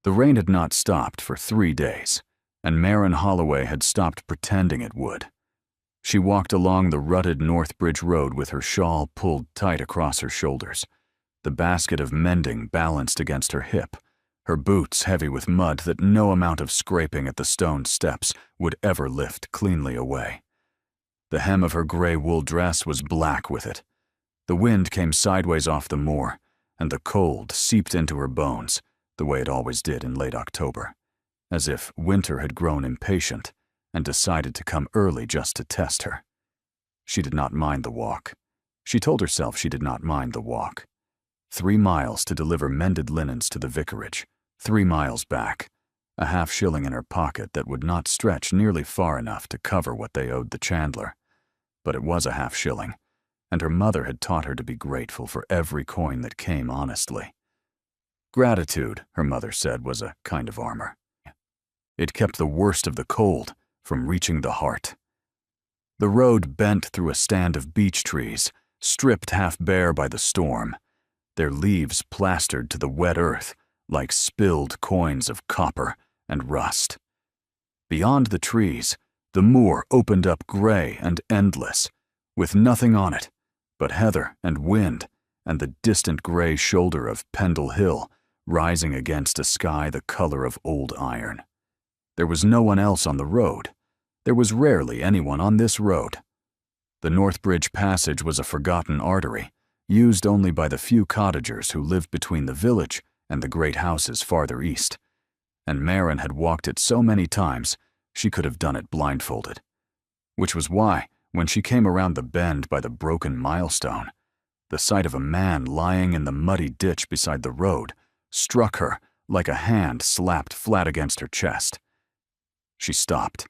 The rain had not stopped for 3 days, and Maren Holloway had stopped pretending it would. She walked along the rutted Northbridge Road with her shawl pulled tight across her shoulders, the basket of mending balanced against her hip, her boots heavy with mud that no amount of scraping at the stone steps would ever lift cleanly away. The hem of her gray wool dress was black with it. The wind came sideways off the moor, and the cold seeped into her bones, the way it always did in late October, as if winter had grown impatient and decided to come early just to test her. She did not mind the walk. She told herself she did not mind the walk. 3 miles to deliver mended linens to the vicarage, 3 miles back, a half-shilling in her pocket that would not stretch nearly far enough to cover what they owed the chandler. But it was a half-shilling, and her mother had taught her to be grateful for every coin that came honestly. Gratitude, her mother said, was a kind of armor. It kept the worst of the cold from reaching the heart. The road bent through a stand of beech trees, stripped half bare by the storm, their leaves plastered to the wet earth like spilled coins of copper and rust. Beyond the trees, the moor opened up gray and endless, with nothing on it but heather and wind and the distant gray shoulder of Pendle Hill rising against a sky the color of old iron. There was no one else on the road. There was rarely anyone on this road. The Northbridge Passage was a forgotten artery, used only by the few cottagers who lived between the village and the great houses farther east, and Maren had walked it so many times she could have done it blindfolded. Which was why, when she came around the bend by the broken milestone, the sight of a man lying in the muddy ditch beside the road struck her like a hand slapped flat against her chest. She stopped.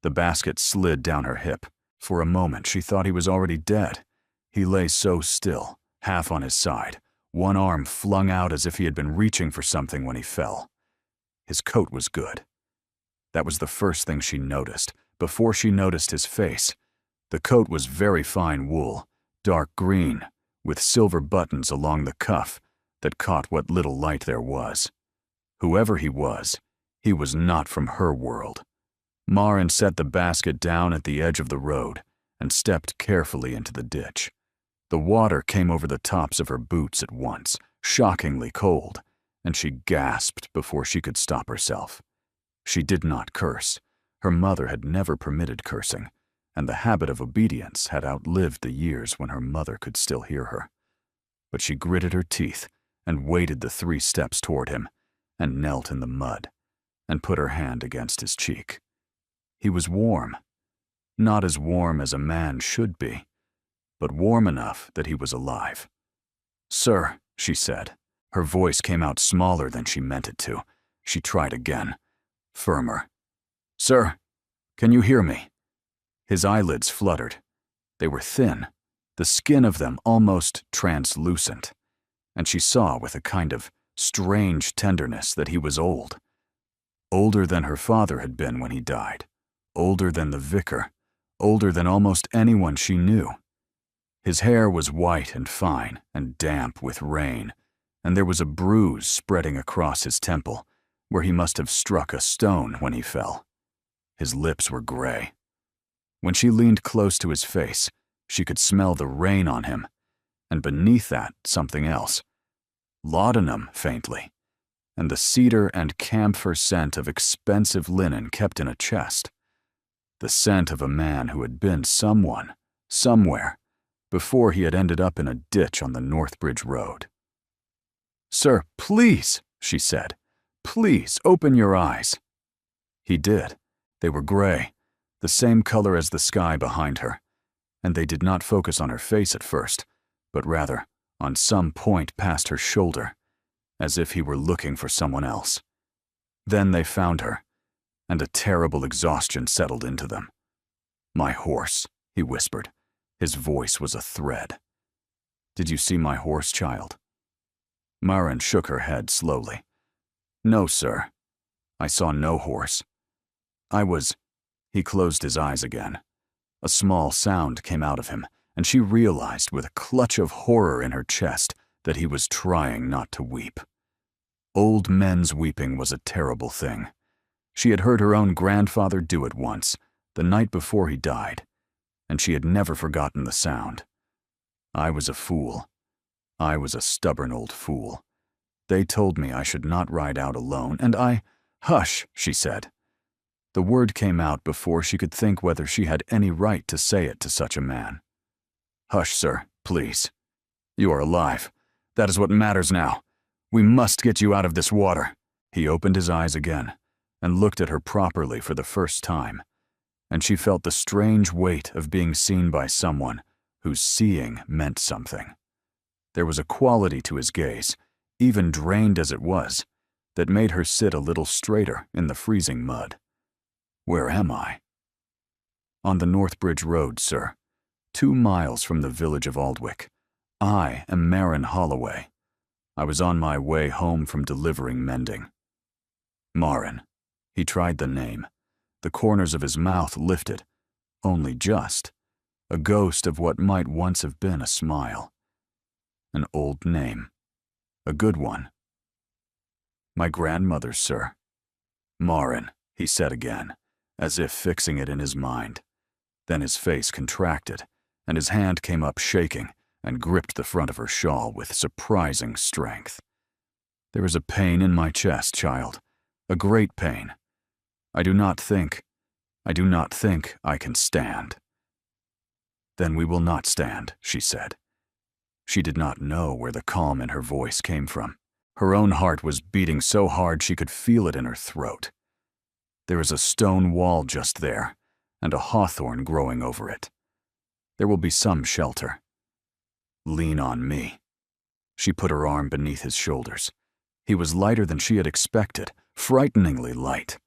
The basket slid down her hip. For a moment she thought he was already dead. He lay so still, half on his side, one arm flung out as if he had been reaching for something when he fell. His coat was good. That was the first thing she noticed, before she noticed his face. The coat was very fine wool, dark green, with silver buttons along the cuff that caught what little light there was. Whoever he was not from her world. Maren set the basket down at the edge of the road and stepped carefully into the ditch. The water came over the tops of her boots at once, shockingly cold, and she gasped before she could stop herself. She did not curse. Her mother had never permitted cursing, and the habit of obedience had outlived the years when her mother could still hear her. But she gritted her teeth and waded the 3 steps toward him, and knelt in the mud, and put her hand against his cheek. He was warm. Not as warm as a man should be, but warm enough that he was alive. "Sir," she said. Her voice came out smaller than she meant it to. She tried again, firmer. "Sir, can you hear me?" His eyelids fluttered. They were thin, the skin of them almost translucent, and she saw with a kind of strange tenderness that he was old. Older than her father had been when he died, older than the vicar, older than almost anyone she knew. His hair was white and fine and damp with rain, and there was a bruise spreading across his temple, where he must have struck a stone when he fell. His lips were gray. When she leaned close to his face, she could smell the rain on him, and beneath that, something else. Laudanum, faintly, and the cedar and camphor scent of expensive linen kept in a chest. The scent of a man who had been someone, somewhere, before he had ended up in a ditch on the Northbridge Road. "Sir, please," she said. "Please, open your eyes." He did. They were gray, the same color as the sky behind her, and they did not focus on her face at first, but rather on some point past her shoulder, as if he were looking for someone else. Then they found her, and a terrible exhaustion settled into them. "My horse," he whispered. His voice was a thread. "Did you see my horse, child?" Maren shook her head slowly. "No, sir. I saw no horse. I was—" He closed his eyes again. A small sound came out of him, and she realized with a clutch of horror in her chest that he was trying not to weep. Old men's weeping was a terrible thing. She had heard her own grandfather do it once, the night before he died, and she had never forgotten the sound. I was a fool. I was a stubborn old fool. They told me I should not ride out alone, and "Hush," she said. The word came out before she could think whether she had any right to say it to such a man. "Hush, sir, please. You are alive. That is what matters now. We must get you out of this water." He opened his eyes again and looked at her properly for the first time, and she felt the strange weight of being seen by someone whose seeing meant something. There was a quality to his gaze, even drained as it was, that made her sit a little straighter in the freezing mud. "Where am I?" "On the Northbridge Road, sir, 2 miles from the village of Aldwick. I am Maiden Holloway. I was on my way home from delivering mending." Marin. He tried the name. The corners of his mouth lifted, only just, a ghost of what might once have been a smile. An old name. A good one. "My grandmother's, sir." "Marin," he said again, as if fixing it in his mind. Then his face contracted, and his hand came up shaking and gripped the front of her shawl with surprising strength. "There is a pain in my chest, child, a great pain. I do not think I can stand." "Then we will not stand," she said. She did not know where the calm in her voice came from. Her own heart was beating so hard she could feel it in her throat. "There is a stone wall just there, and a hawthorn growing over it. There will be some shelter. Lean on me." She put her arm beneath his shoulders. He was lighter than she had expected, frighteningly light,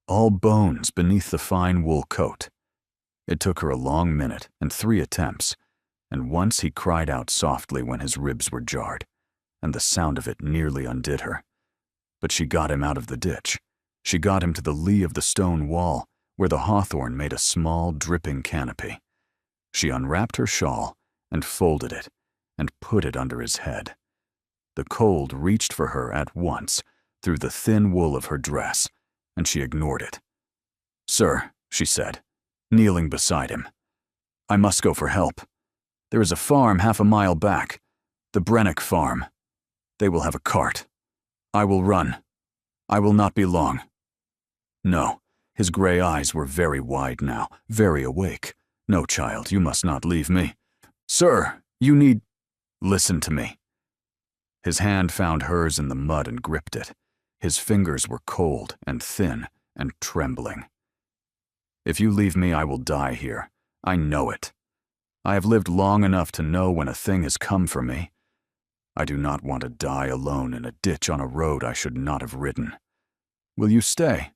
all bones beneath the fine wool coat. It took her a long minute and 3 attempts, and once he cried out softly when his ribs were jarred, and the sound of it nearly undid her. But she got him out of the ditch. She got him to the lee of the stone wall, where the hawthorn made a small, dripping canopy. She unwrapped her shawl and folded it and put it under his head. The cold reached for her at once through the thin wool of her dress, and she ignored it. "Sir," she said, kneeling beside him, "I must go for help. There is a farm half a mile back, the Brennick farm. They will have a cart. I will run. I will not be long." No, his gray eyes were very wide now, very awake. "No, child, you must not leave me." "Sir, you need—" "Listen to me." His hand found hers in the mud and gripped it. His fingers were cold and thin and trembling. "If you leave me, I will die here. I know it. I have lived long enough to know when a thing has come for me. I do not want to die alone in a ditch on a road I should not have ridden. Will you stay?"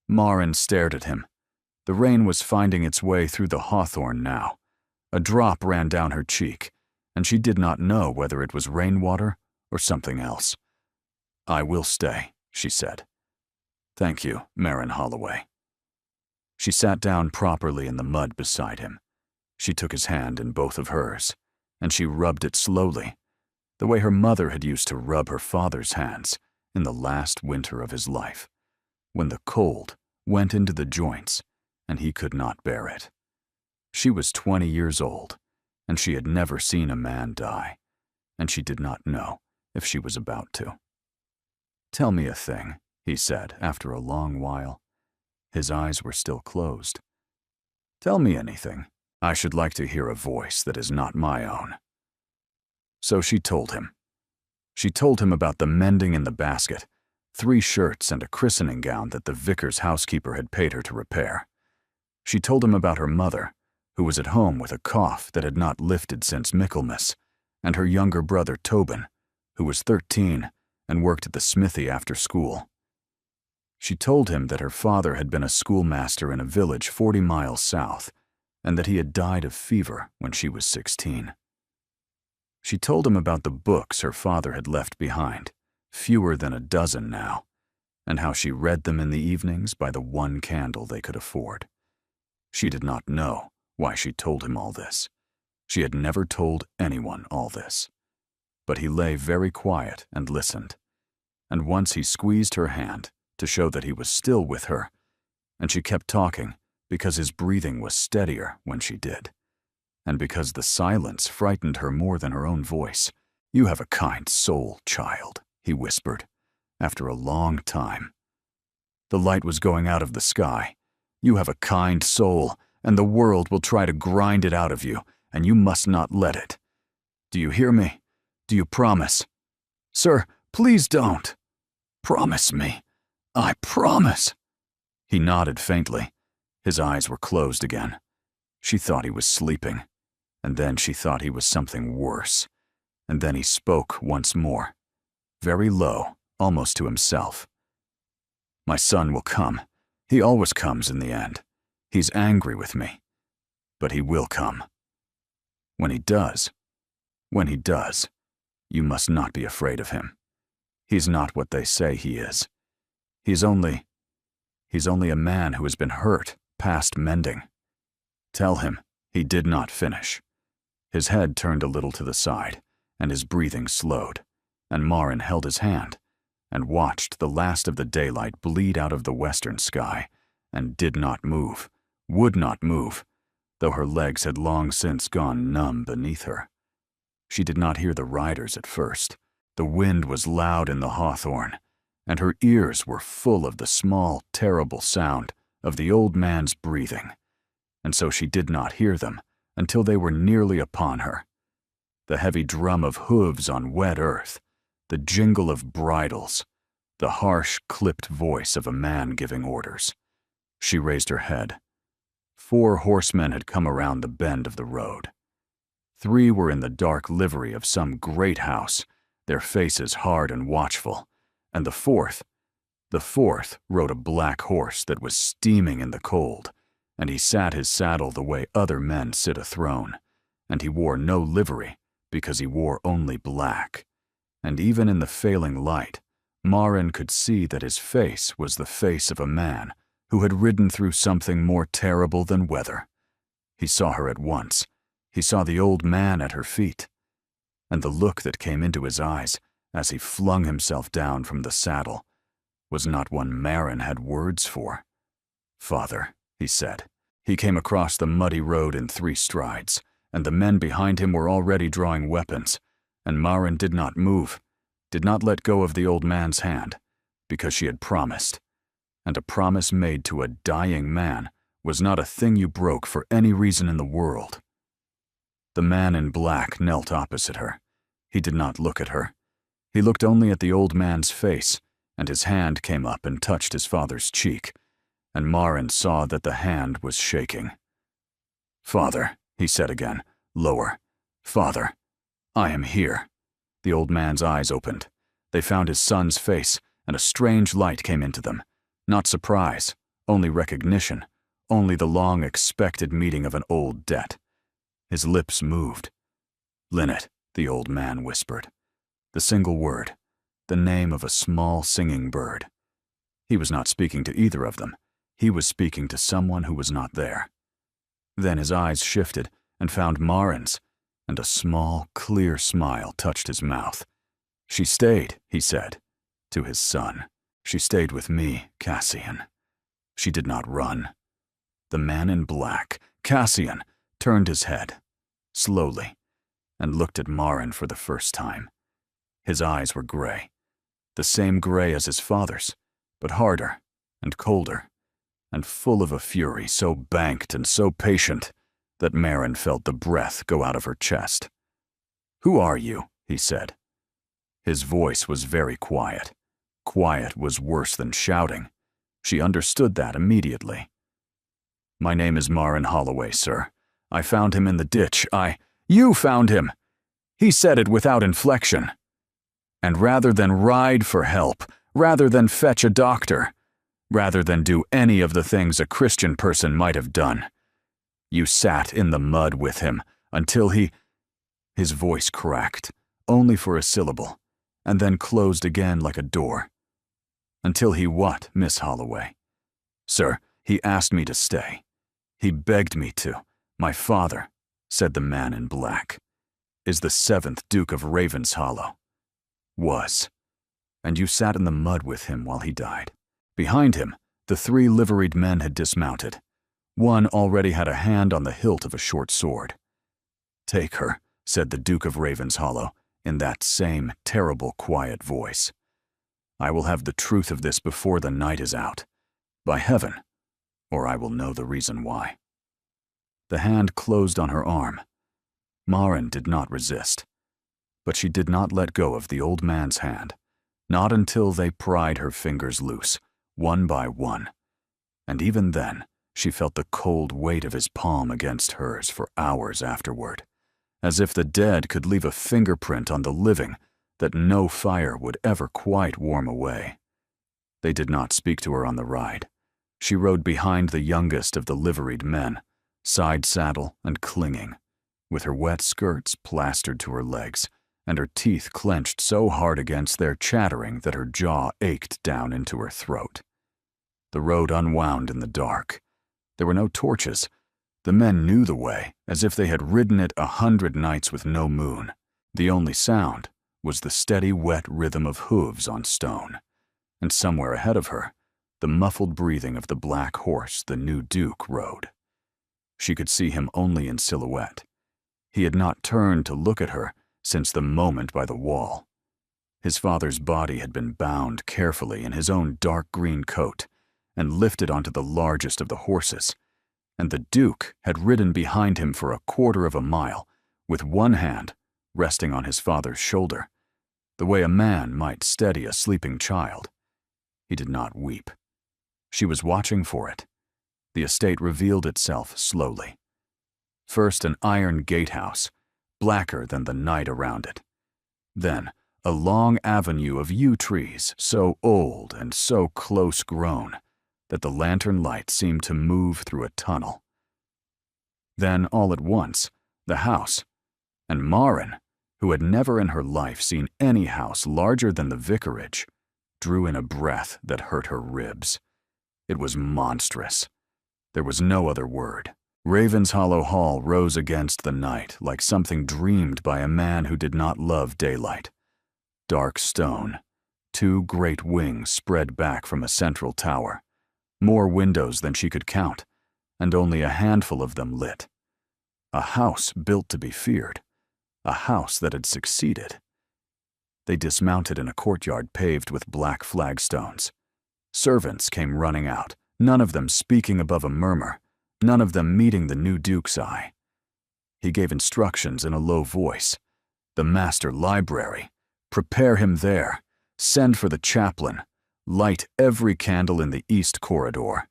Marin stared at him. The rain was finding its way through the hawthorn now. A drop ran down her cheek, and she did not know whether it was rainwater or something else. "I will stay," she said. "Thank you, Maiden Holloway." She sat down properly in the mud beside him. She took his hand in both of hers, and she rubbed it slowly, the way her mother had used to rub her father's hands in the last winter of his life, when the cold went into the joints and he could not bear it. She was 20 years old, and she had never seen a man die, and she did not know if she was about to. "Tell me a thing," he said after a long while. His eyes were still closed. "Tell me anything. I should like to hear a voice that is not my own." So she told him. She told him about the mending in the basket, 3 shirts and a christening gown that the vicar's housekeeper had paid her to repair. She told him about her mother, who was at home with a cough that had not lifted since Michaelmas, and her younger brother Tobin, who was 13 and worked at the smithy after school. She told him that her father had been a schoolmaster in a village 40 miles south, and that he had died of fever when she was 16. She told him about the books her father had left behind, fewer than a dozen now, and how she read them in the evenings by the 1 candle they could afford. She did not know why she told him all this. She had never told anyone all this. But he lay very quiet and listened. and once he squeezed her hand to show that he was still with her, and she kept talking because his breathing was steadier when she did, and because the silence frightened her more than her own voice. "You have a kind soul, child," he whispered, after a long time. The light was going out of the sky. "You have a kind soul, and the world will try to grind it out of you, and you must not let it. Do you hear me? Do you promise?" "Sir, please don't." "Promise me. I promise." He nodded faintly. His eyes were closed again. She thought he was sleeping, and then she thought he was something worse. And then he spoke once more, very low, almost to himself. "My son will come. He always comes in the end. He's angry with me, but he will come. When he does, you must not be afraid of him. He's not what they say he is. He's only a man who has been hurt past mending." Tell him he did not finish. His head turned a little to the side, and his breathing slowed, and Marin held his hand and watched the last of the daylight bleed out of the western sky, and did not move, would not move, though her legs had long since gone numb beneath her. She did not hear the riders at first. The wind was loud in the hawthorn, and her ears were full of the small, terrible sound of the old man's breathing, and so she did not hear them until they were nearly upon her. The heavy drum of hooves on wet earth, the jingle of bridles, the harsh, clipped voice of a man giving orders. She raised her head. 4 horsemen had come around the bend of the road. 3 were in the dark livery of some great house, their faces hard and watchful, and the fourth rode a black horse that was steaming in the cold, and he sat his saddle the way other men sit a throne, and he wore no livery because he wore only black, and even in the failing light, Marin could see that his face was the face of a man who had ridden through something more terrible than weather. He saw her at once. He saw the old man at her feet, and the look that came into his eyes as he flung himself down from the saddle was not one Marin had words for. "Father," he said. He came across the muddy road in 3 strides, and the men behind him were already drawing weapons, and Marin did not move, did not let go of the old man's hand, because she had promised, and a promise made to a dying man was not a thing you broke for any reason in the world. The man in black knelt opposite her. He did not look at her. He looked only at the old man's face, and his hand came up and touched his father's cheek, and Marin saw that the hand was shaking. "Father," he said again, lower. "Father, I am here." The old man's eyes opened. They found his son's face, and a strange light came into them. Not surprise, only recognition, only the long-expected meeting of an old debt. His lips moved. "Linnet," the old man whispered. The single word, the name of a small singing bird. He was not speaking to either of them. He was speaking to someone who was not there. Then his eyes shifted and found Marin's, and a small, clear smile touched his mouth. "She stayed," he said, to his son. "She stayed with me, Cassian. She did not run." The man in black, Cassian, turned his head, slowly, and looked at Marin for the first time. His eyes were gray, the same gray as his father's, but harder and colder, and full of a fury so banked and so patient that Marin felt the breath go out of her chest. "Who are you?" he said. His voice was very quiet. Quiet was worse than shouting. She understood that immediately. "My name is Marin Holloway, sir. I found him in the ditch. You found him!" He said it without inflection. "And rather than ride for help, rather than fetch a doctor, rather than do any of the things a Christian person might have done, you sat in the mud with him until he—" His voice cracked, only for a syllable, and then closed again like a door. "Until he what, Miss Holloway?" "Sir, he asked me to stay. He begged me to. My father," said the man in black, "is the 7th Duke of Ravenshollow. Was. and you sat in the mud with him while he died. Behind him, the 3 liveried men had dismounted. One already had a hand on the hilt of a short sword. "Take her," said the Duke of Ravenshollow, in that same terrible, quiet voice. "I will have the truth of this before the night is out. By heaven, or I will know the reason why." The hand closed on her arm. Maren did not resist. But she did not let go of the old man's hand, not until they pried her fingers loose, one by one. And even then, she felt the cold weight of his palm against hers for hours afterward, as if the dead could leave a fingerprint on the living that no fire would ever quite warm away. They did not speak to her on the ride. She rode behind the youngest of the liveried men, side saddle and clinging, with her wet skirts plastered to her legs, and her teeth clenched so hard against their chattering that her jaw ached down into her throat. The road unwound in the dark. There were no torches. The men knew the way, as if they had ridden it 100 nights with no moon. The only sound was the steady, wet rhythm of hooves on stone, and somewhere ahead of her, the muffled breathing of the black horse the new Duke rode. She could see him only in silhouette. He had not turned to look at her since the moment by the wall. His father's body had been bound carefully in his own dark green coat and lifted onto the largest of the horses, and the Duke had ridden behind him for 1/4 of a mile, with one hand resting on his father's shoulder, the way a man might steady a sleeping child. He did not weep. She was watching for it. The estate revealed itself slowly. First an iron gatehouse, blacker than the night around it. Then a long avenue of yew trees so old and so close grown that the lantern light seemed to move through a tunnel. Then, all at once, the house, and Maren, who had never in her life seen any house larger than the vicarage, drew in a breath that hurt her ribs. It was monstrous. There was no other word. Ravenshollow Hall rose against the night like something dreamed by a man who did not love daylight. Dark stone, 2 great wings spread back from a central tower, more windows than she could count, and only a handful of them lit. A house built to be feared, a house that had succeeded. They dismounted in a courtyard paved with black flagstones. Servants came running out, none of them speaking above a murmur, none of them meeting the new Duke's eye. He gave instructions in a low voice. The master library. Prepare him there. Send for the chaplain. Light every candle in the east corridor.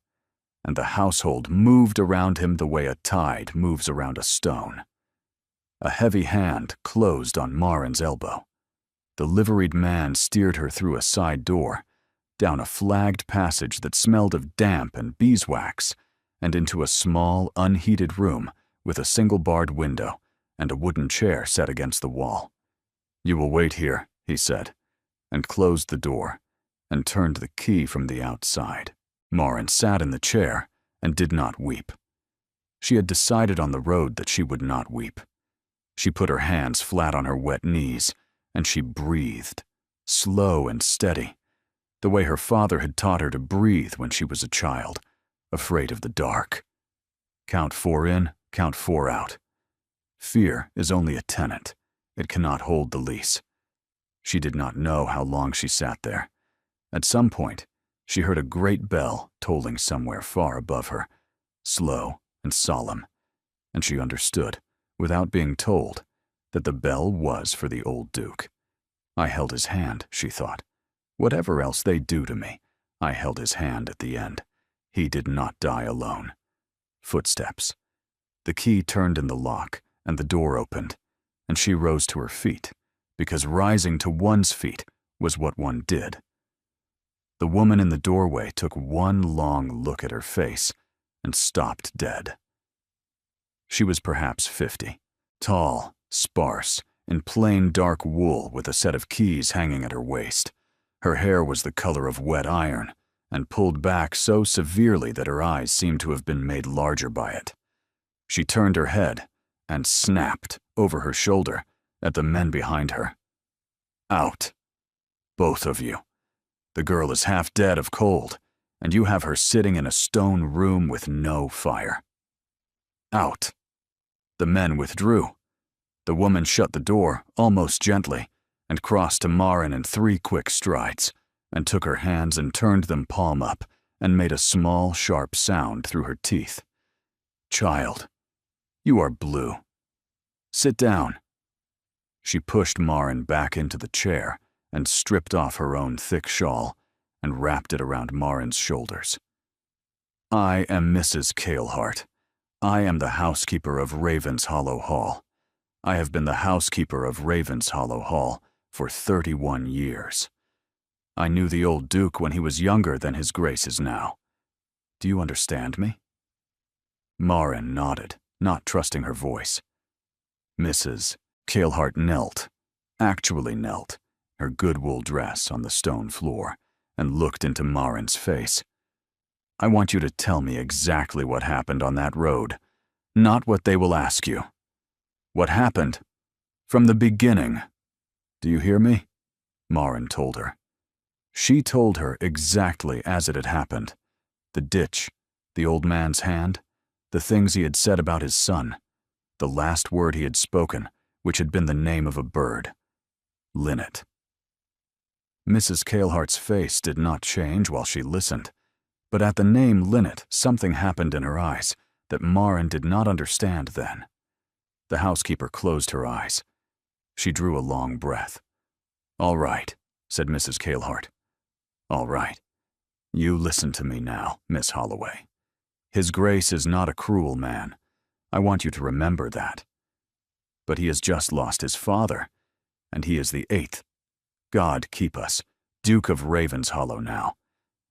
And the household moved around him the way a tide moves around a stone. A heavy hand closed on Maren's elbow. The liveried man steered her through a side door, down a flagged passage that smelled of damp and beeswax, and into a small, unheated room with a single-barred window and a wooden chair set against the wall. "You will wait here," he said, and closed the door and turned the key from the outside. Maren sat in the chair and did not weep. She had decided on the road that she would not weep. She put her hands flat on her wet knees, and she breathed, slow and steady, the way her father had taught her to breathe when she was a child, afraid of the dark. Count 4 in, count 4 out. Fear is only a tenant. It cannot hold the lease. She did not know how long she sat there. At some point, she heard a great bell tolling somewhere far above her, slow and solemn, and she understood, without being told, that the bell was for the old Duke. I held his hand, she thought. Whatever else they do to me, I held his hand at the end. He did not die alone. Footsteps. The key turned in the lock, and the door opened, and she rose to her feet, because rising to one's feet was what one did. The woman in the doorway took one long look at her face and stopped dead. She was perhaps 50, tall, sparse, in plain dark wool with a set of keys hanging at her waist. Her hair was the color of wet iron, and pulled back so severely that her eyes seemed to have been made larger by it. She turned her head and snapped over her shoulder at the men behind her. "Out!" Both of you. The girl is half dead of cold, and you have her sitting in a stone room with no fire. Out." The men withdrew. The woman shut the door, almost gently, and crossed to Marin in 3 quick strides, and took her hands and turned them palm up, and made a small, sharp sound through her teeth. "Child, you are blue. Sit down." She pushed Marin back into the chair and stripped off her own thick shawl and wrapped it around Marin's shoulders. "I am Mrs. Kalehart. I am the housekeeper of Raven's Hollow Hall. I have been the housekeeper of Raven's Hollow Hall for 31 years. I knew the old Duke when he was younger than his Grace is now. Do you understand me?" Marin nodded, not trusting her voice. Mrs. Kalehart knelt, actually knelt, her good wool dress on the stone floor, and looked into Marin's face. "I want you to tell me exactly what happened on that road, not what they will ask you. What happened? From the beginning. Do you hear me?" Marin told her. She told her exactly as it had happened. The ditch, the old man's hand, the things he had said about his son, the last word he had spoken, which had been the name of a bird. Linnet. Mrs. Kalehart's face did not change while she listened, but at the name Linnet, something happened in her eyes that Marin did not understand then. The housekeeper closed her eyes. She drew a long breath. "All right," said Mrs. Kalehart. "All right. You listen to me now, Miss Holloway. His Grace is not a cruel man. I want you to remember that. But he has just lost his father, and he is the 8th. God keep us, Duke of Raven's Hollow now.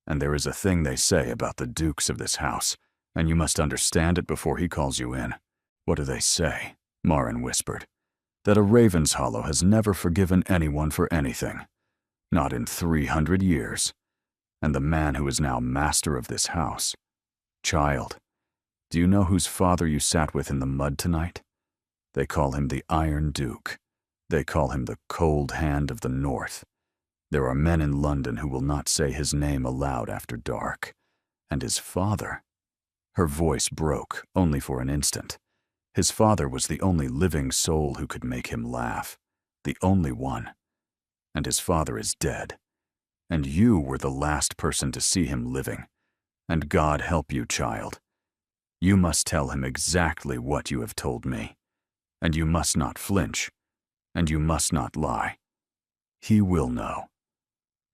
And there is a thing they say about the dukes of this house, and you must understand it before he calls you in." "What do they say?" Marin whispered. "That a Raven's Hollow has never forgiven anyone for anything. Not in 300 years. And the man who is now master of this house. Child, do you know whose father you sat with in the mud tonight? They call him the Iron Duke. They call him the Cold Hand of the North. There are men in London who will not say his name aloud after dark. And his father..." Her voice broke, only for an instant. His father was the only living soul who could make him laugh. The only one. And his father is dead. And you were the last person to see him living. And God help you, child. You must tell him exactly what you have told me. And you must not flinch. And you must not lie. He will know.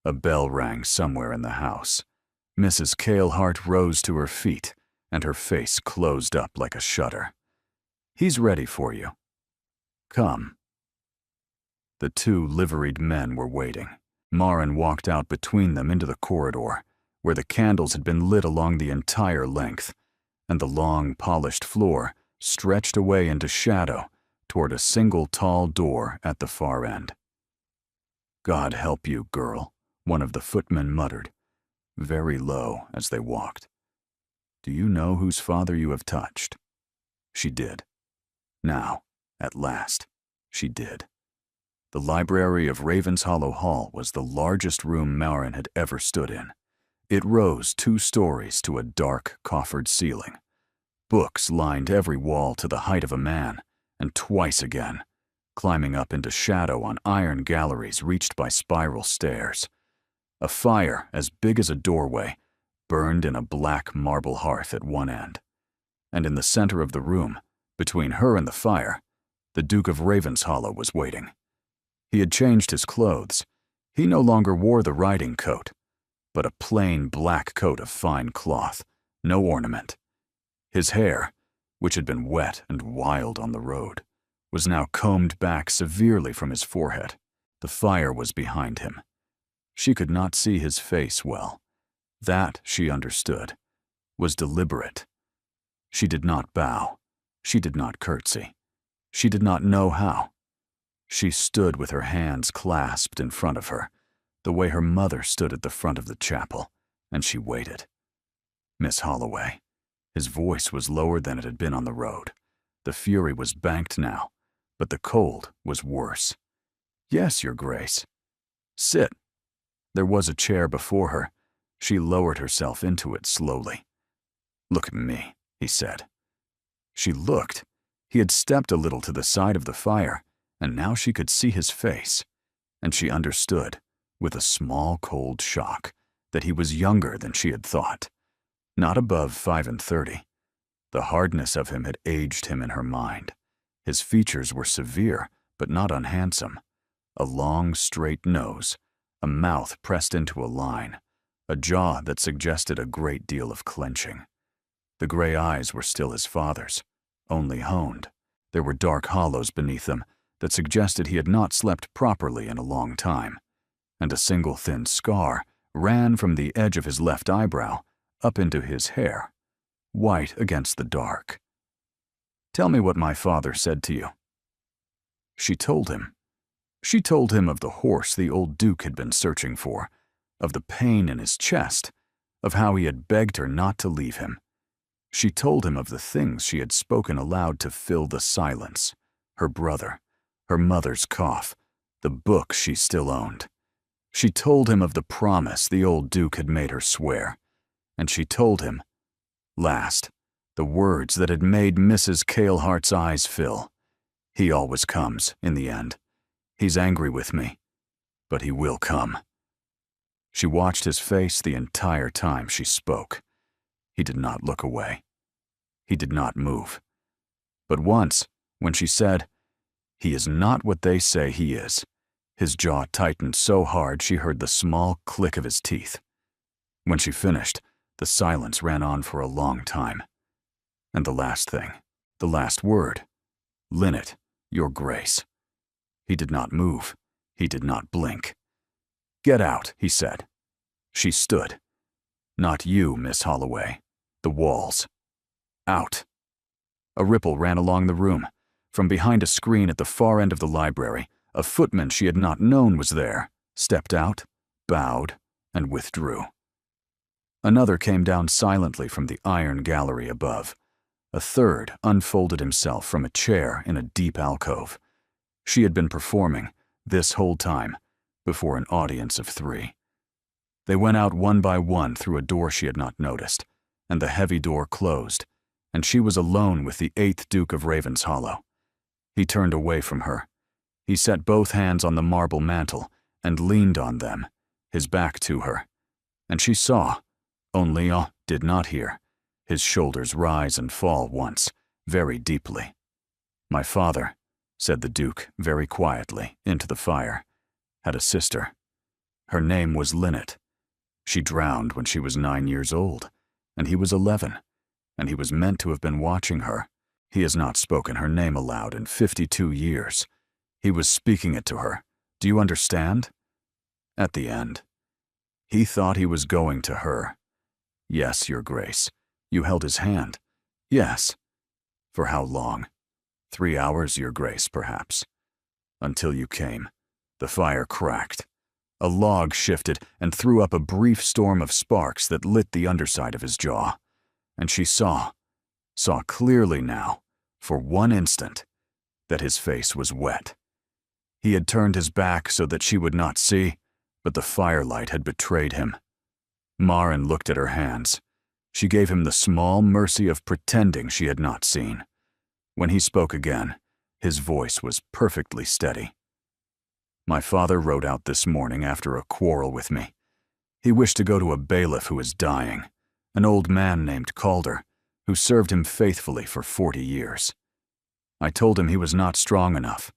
A bell rang somewhere in the house. Mrs. Kalehart rose to her feet, and her face closed up like a shutter. "He's ready for you. Come." The 2 liveried men were waiting. Marin walked out between them into the corridor, where the candles had been lit along the entire length, and the long, polished floor stretched away into shadow toward a single tall door at the far end. "God help you, girl," one of the footmen muttered, very low as they walked. "Do you know whose father you have touched?" She did. Now, at last, she did. The library of Raven's Hollow Hall was the largest room Marin had ever stood in. It rose 2 stories to a dark, coffered ceiling. Books lined every wall to the height of a man, and twice again, climbing up into shadow on iron galleries reached by spiral stairs. A fire as big as a doorway burned in a black marble hearth at one end. And in the center of the room, between her and the fire, the Duke of Raven's Hollow was waiting. He had changed his clothes. He no longer wore the riding coat, but a plain black coat of fine cloth, no ornament. His hair, which had been wet and wild on the road, was now combed back severely from his forehead. The fire was behind him. She could not see his face well. That, she understood, was deliberate. She did not bow. She did not curtsy. She did not know how. She stood with her hands clasped in front of her, the way her mother stood at the front of the chapel, and she waited. Miss Holloway. His voice was lower than it had been on the road. The fury was banked now, but the cold was worse. "Yes, Your Grace." "Sit," There was a chair before her. She lowered herself into it slowly. "Look at me," he said. She looked. He had stepped a little to the side of the fire, and now she could see his face, and she understood, with a small cold shock, that he was younger than she had thought. Not above 35. The hardness of him had aged him in her mind. His features were severe, but not unhandsome. A long, straight nose, a mouth pressed into a line, a jaw that suggested a great deal of clenching. The gray eyes were still his father's, only honed. There were dark hollows beneath them that suggested he had not slept properly in a long time, and a single thin scar ran from the edge of his left eyebrow up into his hair, white against the dark. "Tell me what my father said to you." She told him. She told him of the horse the old Duke had been searching for, of the pain in his chest, of how he had begged her not to leave him. She told him of the things she had spoken aloud to fill the silence: her brother, her mother's cough, the book she still owned. She told him of the promise the old Duke had made her swear, and she told him, last, the words that had made Mrs. Calehart's eyes fill. "He always comes, in the end. He's angry with me, but he will come." She watched his face the entire time she spoke. He did not look away. He did not move. But once, when she said, "He is not what they say he is," his jaw tightened so hard she heard the small click of his teeth. When she finished, the silence ran on for a long time. And the last thing, the last word, "Linnet, your grace." He did not move. He did not blink. "Get out," he said. She stood. "Not you, Miss Holloway. The walls. Out." A ripple ran along the room. From behind a screen at the far end of the library, a footman she had not known was there, stepped out, bowed, and withdrew. Another came down silently from the iron gallery above. A third unfolded himself from a chair in a deep alcove. She had been performing, this whole time, before an audience of 3. They went out one by one through a door she had not noticed, and the heavy door closed, and she was alone with the 8th Duke of Ravenshollow. He turned away from her. He set both hands on the marble mantel and leaned on them, his back to her, and she saw, only did not hear, his shoulders rise and fall once, very deeply. "My father," said the Duke very quietly into the fire, "had a sister. Her name was Linnet. She drowned when she was 9 years old, and he was 11, and he was meant to have been watching her. He has not spoken her name aloud in 52 years. He was speaking it to her. Do you understand? At the end. He thought he was going to her. Yes, Your Grace. You held his hand. Yes. For how long? 3 hours, Your Grace, perhaps. Until you came. The fire cracked. A log shifted and threw up a brief storm of sparks that lit the underside of his jaw. And she saw clearly now, for one instant, that his face was wet. He had turned his back so that she would not see, but the firelight had betrayed him. Maren looked at her hands. She gave him the small mercy of pretending she had not seen. When he spoke again, his voice was perfectly steady. "My father rode out this morning after a quarrel with me. He wished to go to a bailiff who was dying, an old man named Calder, who served him faithfully for 40 years. I told him he was not strong enough.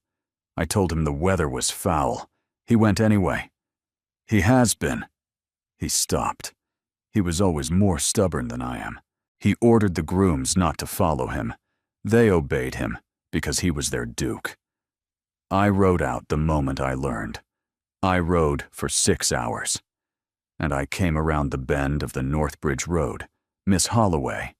I told him the weather was foul. He went anyway. He has been." He stopped. He was always more stubborn than I am. He ordered the grooms not to follow him. They obeyed him because he was their duke. I rode out the moment I learned. I rode for 6 hours. And I came around the bend of the Northbridge Road, Miss Holloway,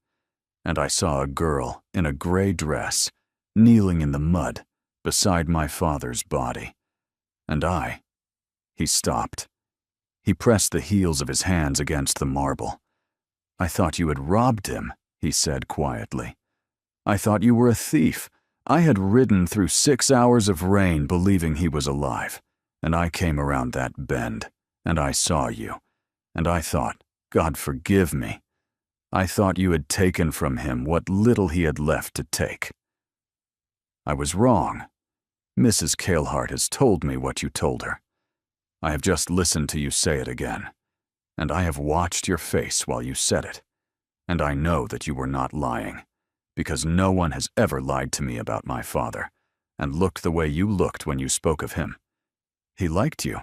and I saw a girl in a gray dress kneeling in the mud beside my father's body. And he stopped. He pressed the heels of his hands against the marble. "I thought you had robbed him," he said quietly. "I thought you were a thief. I had ridden through 6 hours of rain believing he was alive, and I came around that bend, And I saw you, and I thought, God forgive me, I thought you had taken from him what little he had left to take. I was wrong. Mrs. Kalehart has told me what you told her. I have just listened to you say it again, and I have watched your face while you said it, and I know that you were not lying, because no one has ever lied to me about my father, and looked the way you looked when you spoke of him. He liked you.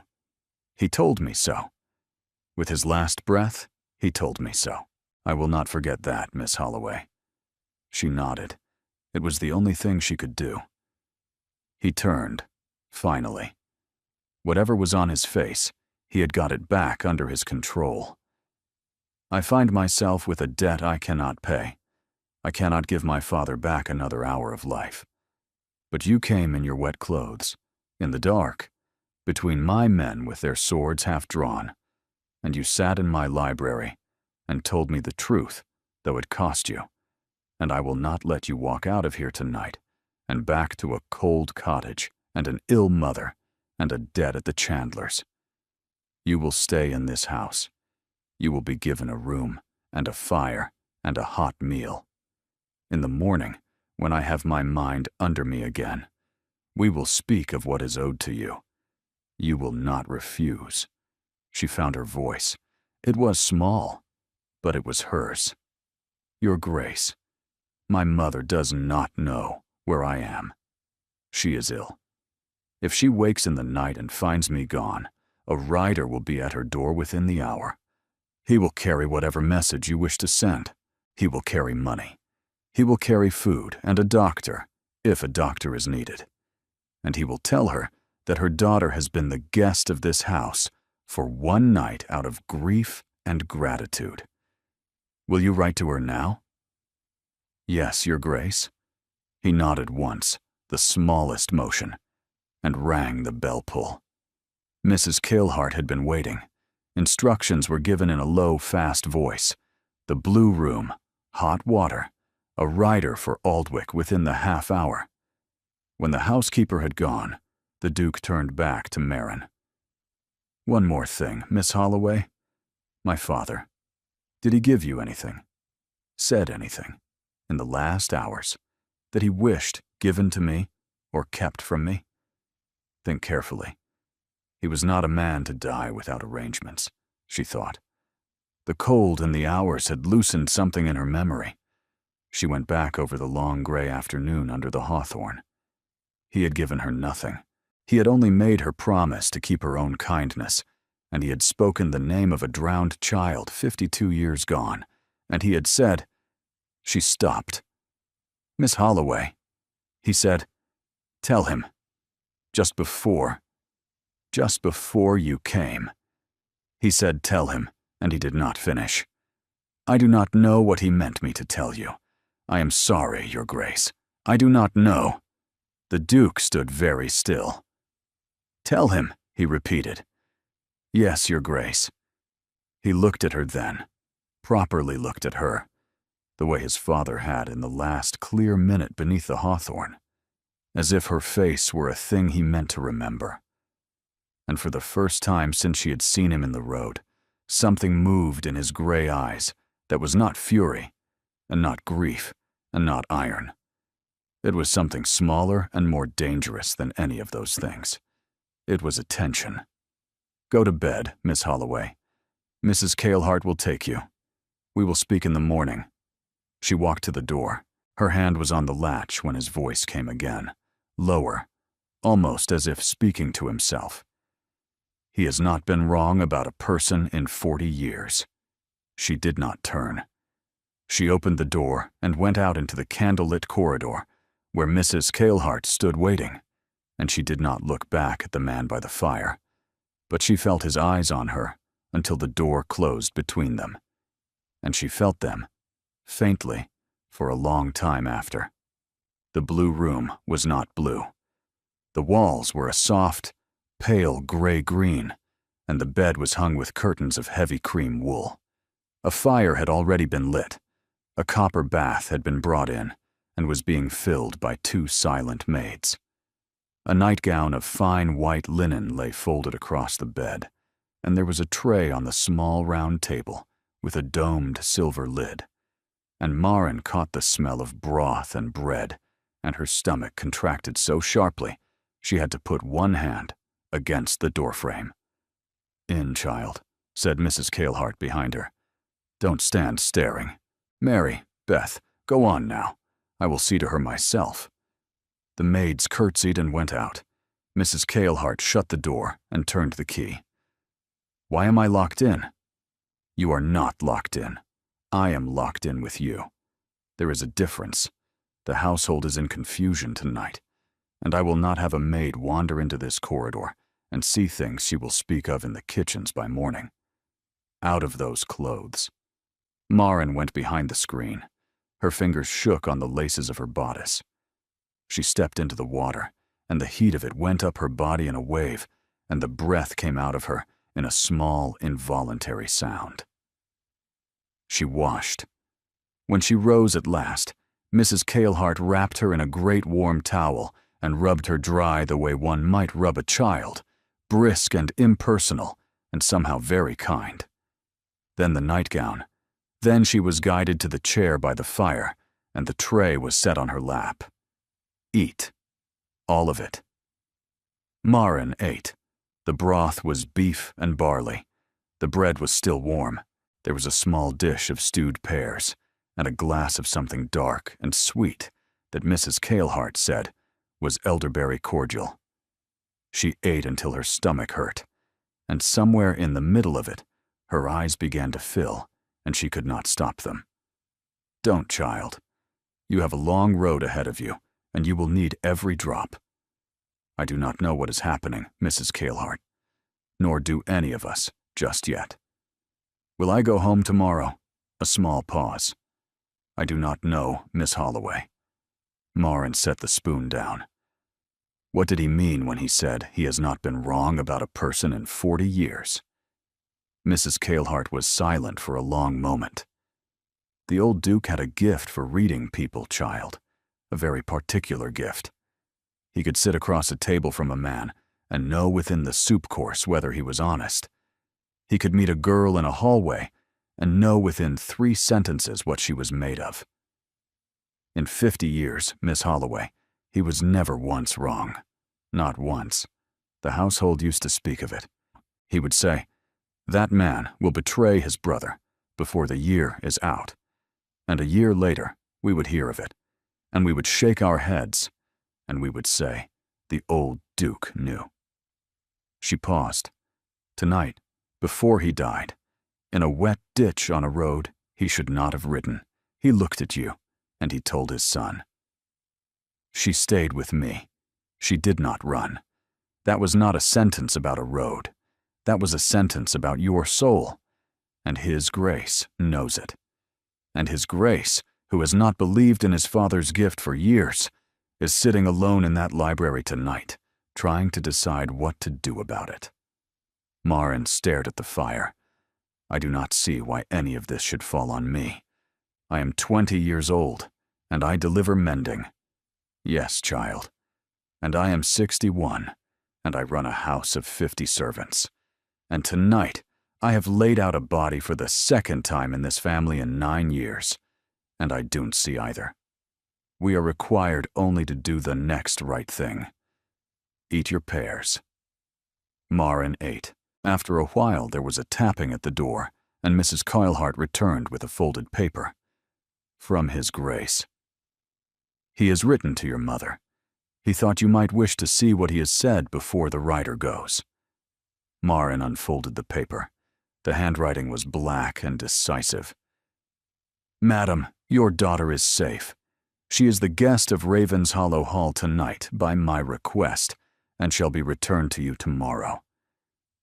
He told me so. With his last breath, he told me so. I will not forget that, Miss Holloway. She nodded. It was the only thing she could do. He turned, finally. Whatever was on his face, he had got it back under his control. I find myself with a debt I cannot pay. I cannot give my father back another hour of life. But you came in your wet clothes, in the dark, between my men with their swords half drawn, and you sat in my library and told me the truth, though it cost you, and I will not let you walk out of here tonight and back to a cold cottage and an ill mother and a debt at the chandler's. You will stay in this house. You will be given a room and a fire and a hot meal. In the morning, when I have my mind under me again, we will speak of what is owed to you. You will not refuse. She found her voice. It was small, but it was hers. Your Grace, my mother does not know where I am. She is ill. If she wakes in the night and finds me gone, a rider will be at her door within the hour. He will carry whatever message you wish to send. He will carry money. He will carry food and a doctor, if a doctor is needed. And he will tell her that her daughter has been the guest of this house for one night out of grief and gratitude. Will you write to her now? Yes, Your Grace. He nodded once, the smallest motion, and rang the bell pull. Mrs. Kalehart had been waiting. Instructions were given in a low, fast voice. The blue room, hot water, a rider for Aldwych within the half hour. When the housekeeper had gone, the Duke turned back to Marin. One more thing, Miss Holloway. My father, did he give you anything? Said anything, in the last hours, that he wished given to me or kept from me? Think carefully. He was not a man to die without arrangements, she thought. The cold and the hours had loosened something in her memory. She went back over the long gray afternoon under the hawthorn. He had given her nothing. He had only made her promise to keep her own kindness, and he had spoken the name of a drowned child 52 years gone, and he had said— She stopped. Miss Holloway, he said, tell him, just before you came. He said tell him, and he did not finish. I do not know what he meant me to tell you. I am sorry, Your Grace. I do not know. The Duke stood very still. Tell him, he repeated. Yes, Your Grace. He looked at her then, properly looked at her, the way his father had in the last clear minute beneath the hawthorn, as if her face were a thing he meant to remember. And for the first time since she had seen him in the road, something moved in his gray eyes that was not fury, and not grief, and not iron. It was something smaller and more dangerous than any of those things. It was attention. Go to bed, Miss Holloway. Mrs. Kalehart will take you. We will speak in the morning. She walked to the door. Her hand was on the latch when his voice came again, lower, almost as if speaking to himself. He has not been wrong about a person in 40 years. She did not turn. She opened the door and went out into the candlelit corridor, where Mrs. Kalehart stood waiting, and she did not look back at the man by the fire, but she felt his eyes on her until the door closed between them, and she felt them, faintly, for a long time after. The blue room was not blue. The walls were a soft, pale gray-green, and the bed was hung with curtains of heavy cream wool. A fire had already been lit. A copper bath had been brought in and was being filled by 2 silent maids. A nightgown of fine white linen lay folded across the bed, and there was a tray on the small round table with a domed silver lid, and Maren caught the smell of broth and bread, and her stomach contracted so sharply she had to put one hand against the doorframe. "In, child," said Mrs. Cailhart behind her. "Don't stand staring. Mary, Beth, go on now. I will see to her myself." The maids curtsied and went out. Mrs. Cailhart shut the door and turned the key. "Why am I locked in?" "You are not locked in. I am locked in with you. There is a difference. The household is in confusion tonight, and I will not have a maid wander into this corridor and see things she will speak of in the kitchens by morning. Out of those clothes." Maren went behind the screen. Her fingers shook on the laces of her bodice. She stepped into the water, and the heat of it went up her body in a wave, and the breath came out of her in a small, involuntary sound. She washed. When she rose at last, Mrs. Cailhart wrapped her in a great warm towel and rubbed her dry the way one might rub a child, brisk and impersonal, and somehow very kind. Then the nightgown. Then she was guided to the chair by the fire, and the tray was set on her lap. Eat. All of it. Maren ate. The broth was beef and barley. The bread was still warm. There was a small dish of stewed pears, and a glass of something dark and sweet that Mrs. Cailhart said was elderberry cordial. She ate until her stomach hurt, and somewhere in the middle of it, her eyes began to fill, and she could not stop them. "Don't, child. You have a long road ahead of you, and you will need every drop. I do not know what is happening, Mrs. Cailhart, nor do any of us just yet. Will I go home tomorrow?" A small pause. "I do not know, Miss Holloway." Maren set the spoon down. What did he mean when he said he has not been wrong about a person in 40 years? Mrs. Cailhart was silent for a long moment. The old Duke had a gift for reading people, child, a very particular gift. He could sit across a table from a man and know within the soup course whether he was honest. He could meet a girl in a hallway and know within 3 sentences what she was made of. In 50 years, Miss Holloway, he was never once wrong. Not once. The household used to speak of it. He would say, "That man will betray his brother before the year is out." And a year later, we would hear of it, and we would shake our heads, and we would say, "The old Duke knew." She paused. Tonight, before he died, in a wet ditch on a road he should not have ridden, he looked at you, and he told his son. She stayed with me. She did not run. That was not a sentence about a road. That was a sentence about your soul, and His grace knows it. And His grace, who has not believed in his Father's gift for years, is sitting alone in that library tonight, trying to decide what to do about it. Maren stared at the fire. I do not see why any of this should fall on me. I am 20 years old, and I deliver mending. Yes, child. And I am 61, and I run a house of 50 servants. And tonight, I have laid out a body for the 2nd time in this family in 9 years, and I don't see either. We are required only to do the next right thing. Eat your pears. Maren ate. After a while, there was a tapping at the door, and Mrs. Cailhart returned with a folded paper. From His grace. He has written to your mother. He thought you might wish to see what he has said before the writer goes. Maren unfolded the paper. The handwriting was black and decisive. Madam, your daughter is safe. She is the guest of Ravenshollow Hall tonight by my request, and shall be returned to you tomorrow.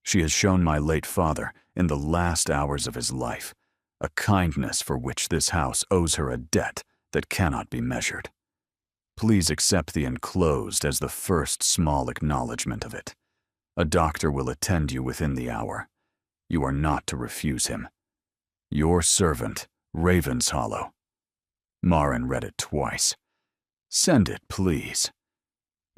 She has shown my late father, in the last hours of his life, a kindness for which this house owes her a debt that cannot be measured. Please accept the enclosed as the first small acknowledgement of it. A doctor will attend you within the hour. You are not to refuse him. Your servant, Ravenshollow. Maren read it twice. Send it, please.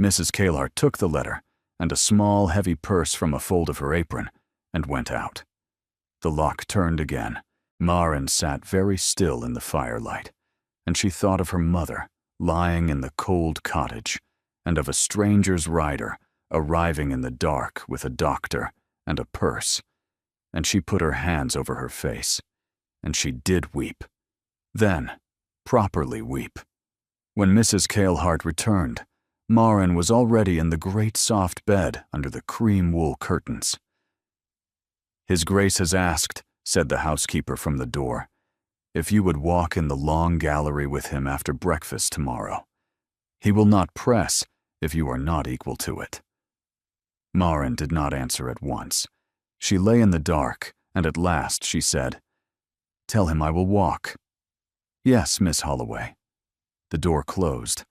Mrs. Cailhart took the letter and a small, heavy purse from a fold of her apron and went out. The lock turned again. Marin sat very still in the firelight, and she thought of her mother lying in the cold cottage, and of a stranger's rider arriving in the dark with a doctor and a purse, and she put her hands over her face, and she did weep. Then, properly weep. When Mrs. Cailhart returned, Marin was already in the great soft bed under the cream wool curtains. "His Grace has asked," said the housekeeper from the door, "if you would walk in the long gallery with him after breakfast tomorrow. He will not press if you are not equal to it." Marin did not answer at once. She lay in the dark, and at last she said, "Tell him I will walk." "Yes, Miss Holloway." The door closed.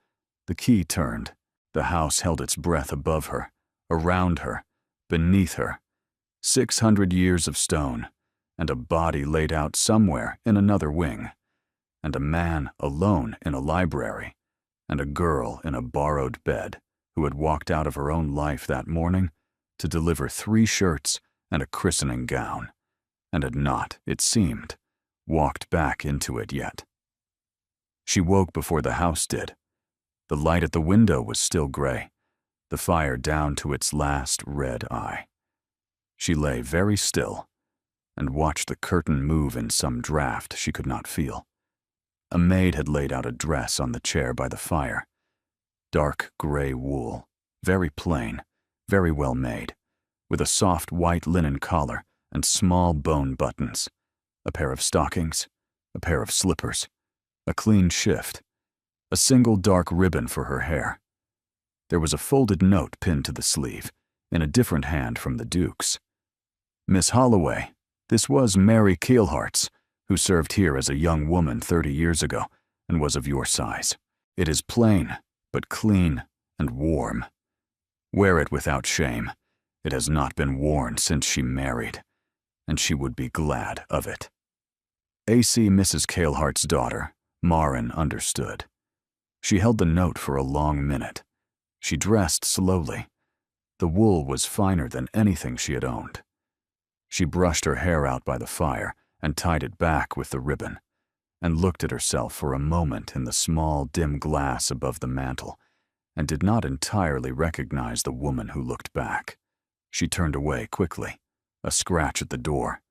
The key turned. The house held its breath above her, around her, beneath her. 600 years of stone, and a body laid out somewhere in another wing, and a man alone in a library, and a girl in a borrowed bed who had walked out of her own life that morning to deliver 3 shirts and a christening gown, and had not, it seemed, walked back into it yet. She woke before the house did. The light at the window was still gray, the fire down to its last red eye. She lay very still and watched the curtain move in some draught she could not feel. A maid had laid out a dress on the chair by the fire. Dark gray wool, very plain, very well made, with a soft white linen collar and small bone buttons, a pair of stockings, a pair of slippers, a clean shift, a single dark ribbon for her hair. There was a folded note pinned to the sleeve, in a different hand from the Duke's. "Miss Holloway, this was Mary Cailhart's, who served here as a young woman 30 years ago and was of your size. It is plain, but clean and warm. Wear it without shame. It has not been worn since she married, and she would be glad of it." A.C. Mrs. Cailhart's daughter, Marin, understood. She held the note for a long minute. She dressed slowly. The wool was finer than anything she had owned. She brushed her hair out by the fire and tied it back with the ribbon, and looked at herself for a moment in the small, dim glass above the mantel, and did not entirely recognize the woman who looked back. She turned away quickly, a scratch at the door.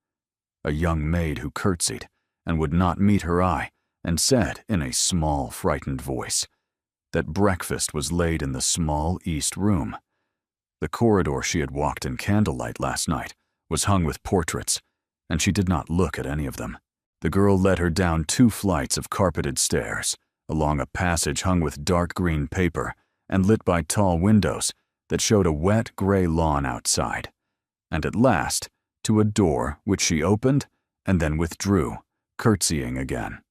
A young maid who curtsied and would not meet her eye, and said in a small, frightened voice that breakfast was laid in the small east room. The corridor she had walked in candlelight last night was hung with portraits, and she did not look at any of them. The girl led her down 2 flights of carpeted stairs, along a passage hung with dark green paper and lit by tall windows that showed a wet gray lawn outside, and at last to a door which she opened and then withdrew, curtsying again.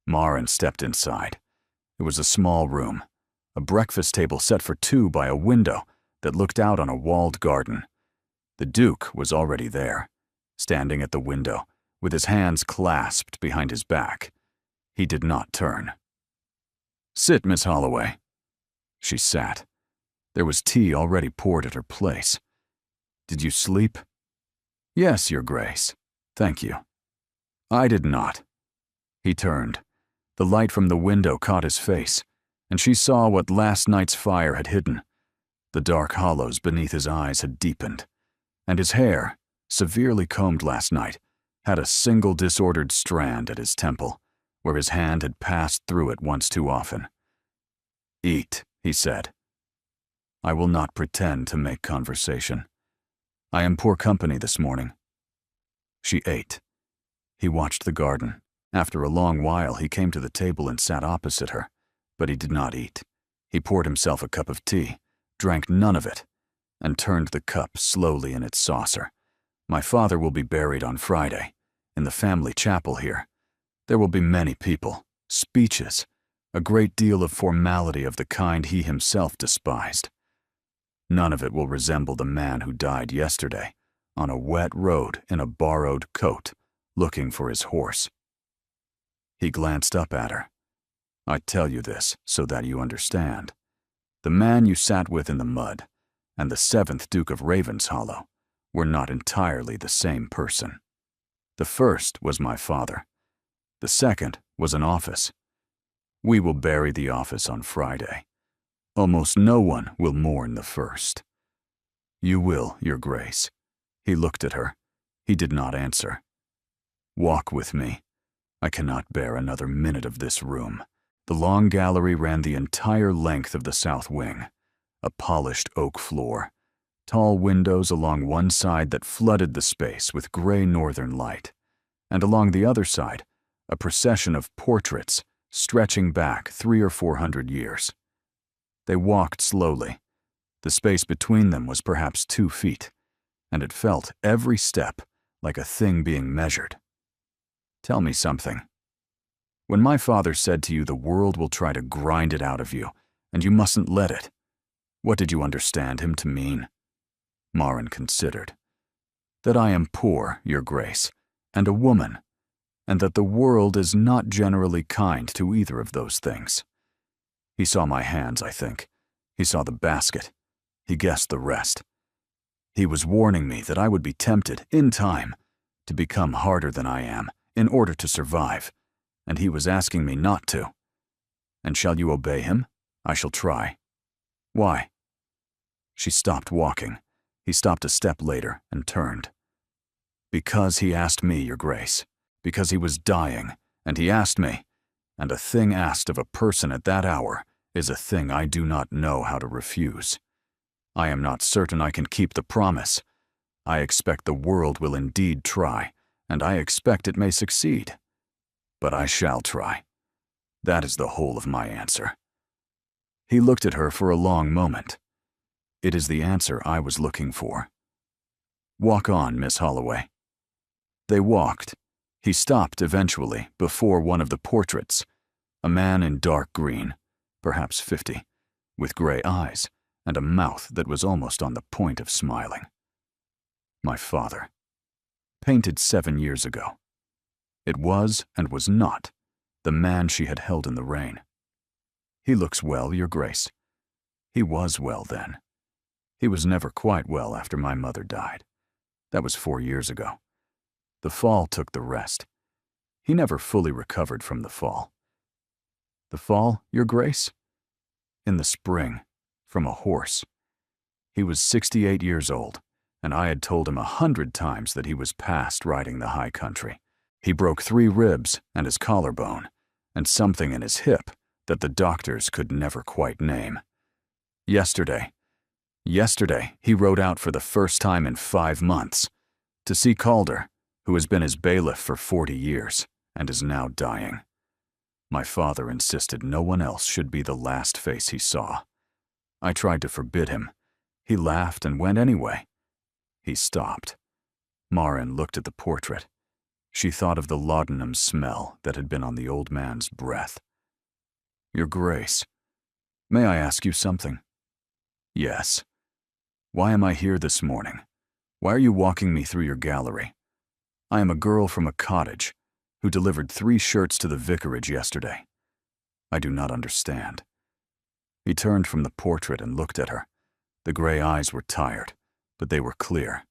Marin stepped inside. It was a small room, a breakfast table set for 2 by a window that looked out on a walled garden. The Duke was already there, standing at the window, with his hands clasped behind his back. He did not turn. "Sit, Miss Holloway." She sat. There was tea already poured at her place. "Did you sleep?" "Yes, Your Grace. Thank you." "I did not." He turned. The light from the window caught his face, and she saw what last night's fire had hidden. The dark hollows beneath his eyes had deepened, and his hair, severely combed last night, had a single disordered strand at his temple, where his hand had passed through it once too often. "Eat," he said. "I will not pretend to make conversation. I am poor company this morning." She ate. He watched the garden. After a long while, he came to the table and sat opposite her, but he did not eat. He poured himself a cup of tea, drank none of it, and turned the cup slowly in its saucer. "My father will be buried on Friday, in the family chapel here. There will be many people, speeches, a great deal of formality of the kind he himself despised. None of it will resemble the man who died yesterday, on a wet road in a borrowed coat, looking for his horse." He glanced up at her. "I tell you this so that you understand. The man you sat with in the mud, and the 7th Duke of Ravenshollow, were not entirely the same person. The first was my father. The second was an office. We will bury the office on Friday. Almost no one will mourn the first. You will, Your Grace. He looked at her. He did not answer. Walk with me. I cannot bear another minute of this room. The long gallery ran the entire length of the south wing. A polished oak floor. Tall windows along one side that flooded the space with gray northern light. And along the other side, a procession of portraits stretching back 300 or 400 years. They walked slowly. The space between them was perhaps 2 feet, and it felt every step like a thing being measured. Tell me something. When my father said to you the world will try to grind it out of you, and you mustn't let it, what did you understand him to mean? Marin considered. That I am poor, Your Grace, and a woman, and that the world is not generally kind to either of those things. He saw my hands, I think. He saw the basket. He guessed the rest. He was warning me that I would be tempted, in time, to become harder than I am, in order to survive, and he was asking me not to. And shall you obey him? I shall try. Why? She stopped walking. He stopped a step later and turned. Because he asked me, Your Grace. Because he was dying, and he asked me, and a thing asked of a person at that hour is a thing I do not know how to refuse. I am not certain I can keep the promise. I expect the world will indeed try, and I expect it may succeed. But I shall try. That is the whole of my answer. He looked at her for a long moment. It is the answer I was looking for. Walk on, Miss Holloway. They walked. He stopped eventually before one of the portraits, a man in dark green, perhaps 50, with gray eyes and a mouth that was almost on the point of smiling. My father. Painted 7 years ago. It was and was not the man she had held in the rain. He looks well, Your Grace. He was well then. He was never quite well after my mother died. That was 4 years ago. The fall took the rest. He never fully recovered from the fall. The fall, Your Grace? In the spring, from a horse. He was 68 years old, and I had told him 100 times that he was past riding the high country. He broke 3 ribs and his collarbone, and something in his hip that the doctors could never quite name. Yesterday, he rode out for the first time in 5 months to see Calder, who has been his bailiff for 40 years and is now dying. My father insisted no one else should be the last face he saw. I tried to forbid him. He laughed and went anyway. He stopped. Marin looked at the portrait. She thought of the laudanum smell that had been on the old man's breath. Your Grace, may I ask you something? Yes. Why am I here this morning? Why are you walking me through your gallery? I am a girl from a cottage who delivered 3 shirts to the vicarage yesterday. I do not understand. He turned from the portrait and looked at her. The gray eyes were tired, but they were clear.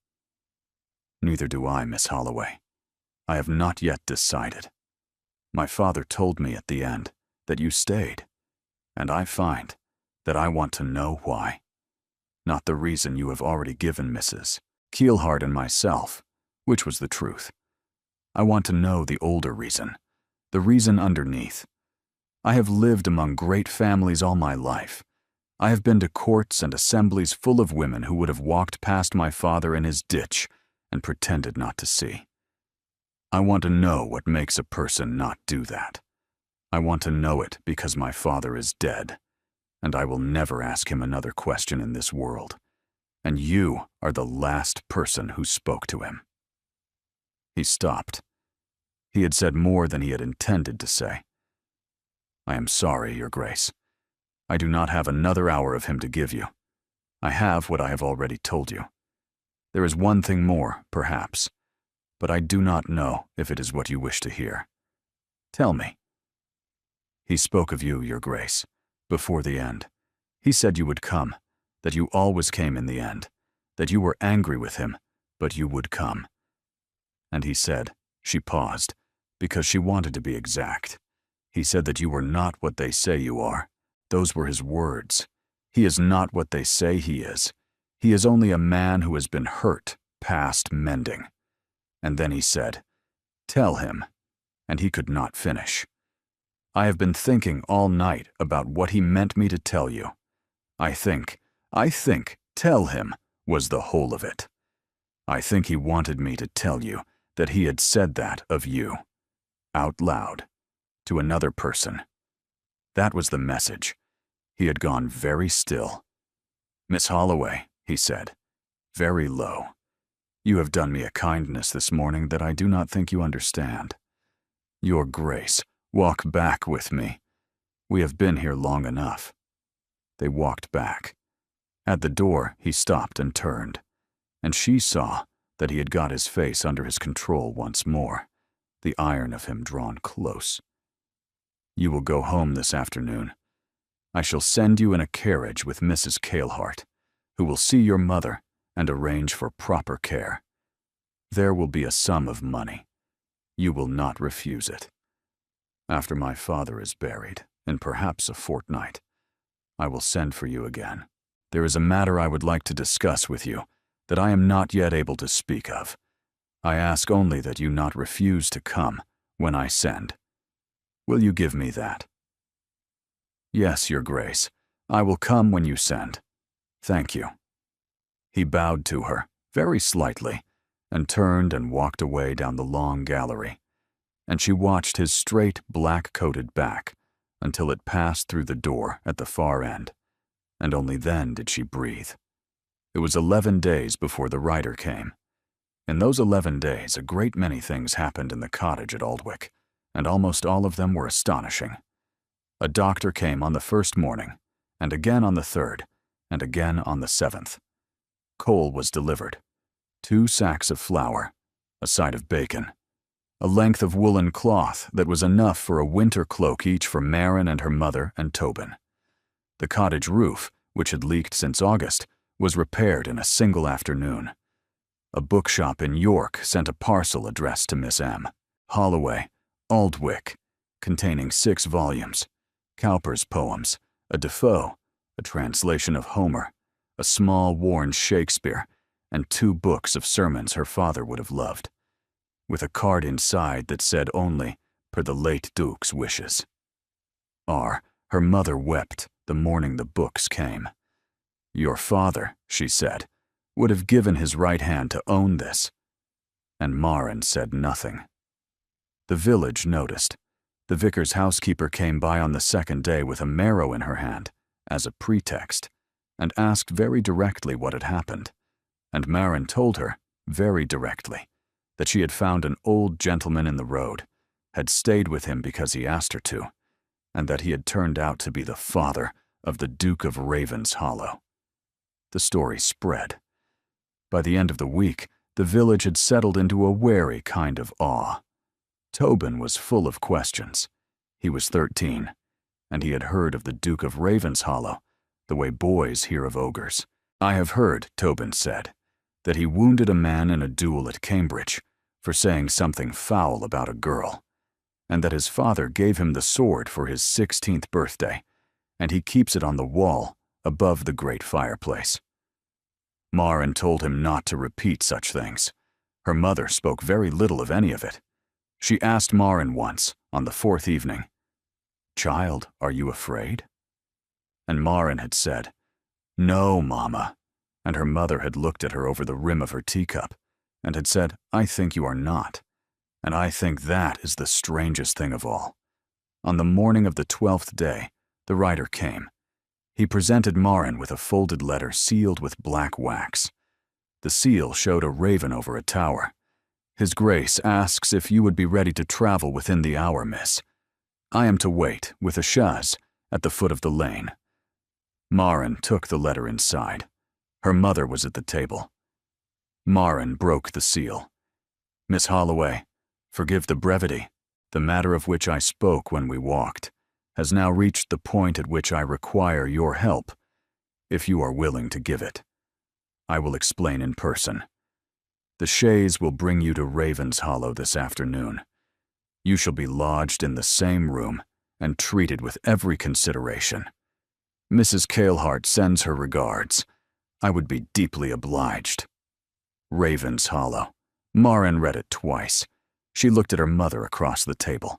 Neither do I, Miss Holloway. I have not yet decided. My father told me at the end that you stayed, and I find that I want to know why. Not the reason you have already given Mrs. Keelhart and myself, which was the truth. I want to know the older reason, the reason underneath. I have lived among great families all my life. I have been to courts and assemblies full of women who would have walked past my father in his ditch and pretended not to see. I want to know what makes a person not do that. I want to know it because my father is dead, and I will never ask him another question in this world. And you are the last person who spoke to him. He stopped. He had said more than he had intended to say. I am sorry, Your Grace. I do not have another hour of him to give you. I have what I have already told you. There is one thing more, perhaps, but I do not know if it is what you wish to hear. Tell me. He spoke of you, Your Grace, before the end. He said you would come, that you always came in the end, that you were angry with him, but you would come. And he said, she paused, because she wanted to be exact. He said that you were not what they say you are. Those were his words. He is not what they say he is. He is only a man who has been hurt, past mending. And then he said, tell him. And he could not finish. I have been thinking all night about what he meant me to tell you. I think, tell him was the whole of it. I think he wanted me to tell you that he had said that of you, out loud, to another person. That was the message. He had gone very still. Miss Holloway, he said, very low. You have done me a kindness this morning that I do not think you understand. Your Grace, walk back with me. We have been here long enough. They walked back. At the door, he stopped and turned, and she saw that he had got his face under his control once more, the iron of him drawn close. You will go home this afternoon. I shall send you in a carriage with Mrs. Kalehart, who will see your mother and arrange for proper care. There will be a sum of money. You will not refuse it. After my father is buried, in perhaps a fortnight, I will send for you again. There is a matter I would like to discuss with you that I am not yet able to speak of. I ask only that you not refuse to come when I send. Will you give me that? Yes, Your Grace. I will come when you send. Thank you. He bowed to her, very slightly, and turned and walked away down the long gallery, and she watched his straight, black-coated back until it passed through the door at the far end, and only then did she breathe. It was 11 days before the writer came. In those 11 days, a great many things happened in the cottage at Aldwych, and almost all of them were astonishing. A doctor came on the first morning, and again on the third, and again on the 7th. Coal was delivered, 2 sacks of flour, a side of bacon, a length of woolen cloth that was enough for a winter cloak each for Marin and her mother and Tobin. The cottage roof, which had leaked since August, was repaired in a single afternoon. A bookshop in York sent a parcel addressed to Miss M. Holloway, Aldwych, containing 6 volumes, Cowper's poems, a Defoe, a translation of Homer, a small worn Shakespeare, and 2 books of sermons her father would have loved, with a card inside that said only, per the late Duke's wishes. Her mother wept the morning the books came. Your father, she said, would have given his right hand to own this. And Marin said nothing. The village noticed. The vicar's housekeeper came by on the 2nd day with a marrow in her hand, as a pretext, and asked very directly what had happened. And Marin told her, very directly, that she had found an old gentleman in the road, had stayed with him because he asked her to, and that he had turned out to be the father of the Duke of Ravenshollow. The story spread. By the end of the week, the village had settled into a wary kind of awe. Tobin was full of questions. He was 13, and he had heard of the Duke of Ravenshollow, the way boys hear of ogres. I have heard, Tobin said, that he wounded a man in a duel at Cambridge for saying something foul about a girl, and that his father gave him the sword for his 16th birthday, and he keeps it on the wall above the great fireplace. Marin told him not to repeat such things. Her mother spoke very little of any of it. She asked Marin once, on the 4th evening, "Child, are you afraid?" And Marin had said, "No, Mama," and her mother had looked at her over the rim of her teacup and had said, "I think you are not." And I think that is the strangest thing of all. On the morning of the 12th day, the writer came. He presented Marin with a folded letter sealed with black wax. The seal showed a raven over a tower. His Grace asks if you would be ready to travel within the hour, miss. I am to wait, with a chaise, at the foot of the lane. Marin took the letter inside. Her mother was at the table. Marin broke the seal. Miss Holloway, forgive the brevity. The matter of which I spoke when we walked has now reached the point at which I require your help, if you are willing to give it. I will explain in person. The chaise will bring you to Raven's Hollow this afternoon. You shall be lodged in the same room and treated with every consideration. Mrs. Kalehart sends her regards. I would be deeply obliged. Raven's Hollow. Marin read it twice. She looked at her mother across the table.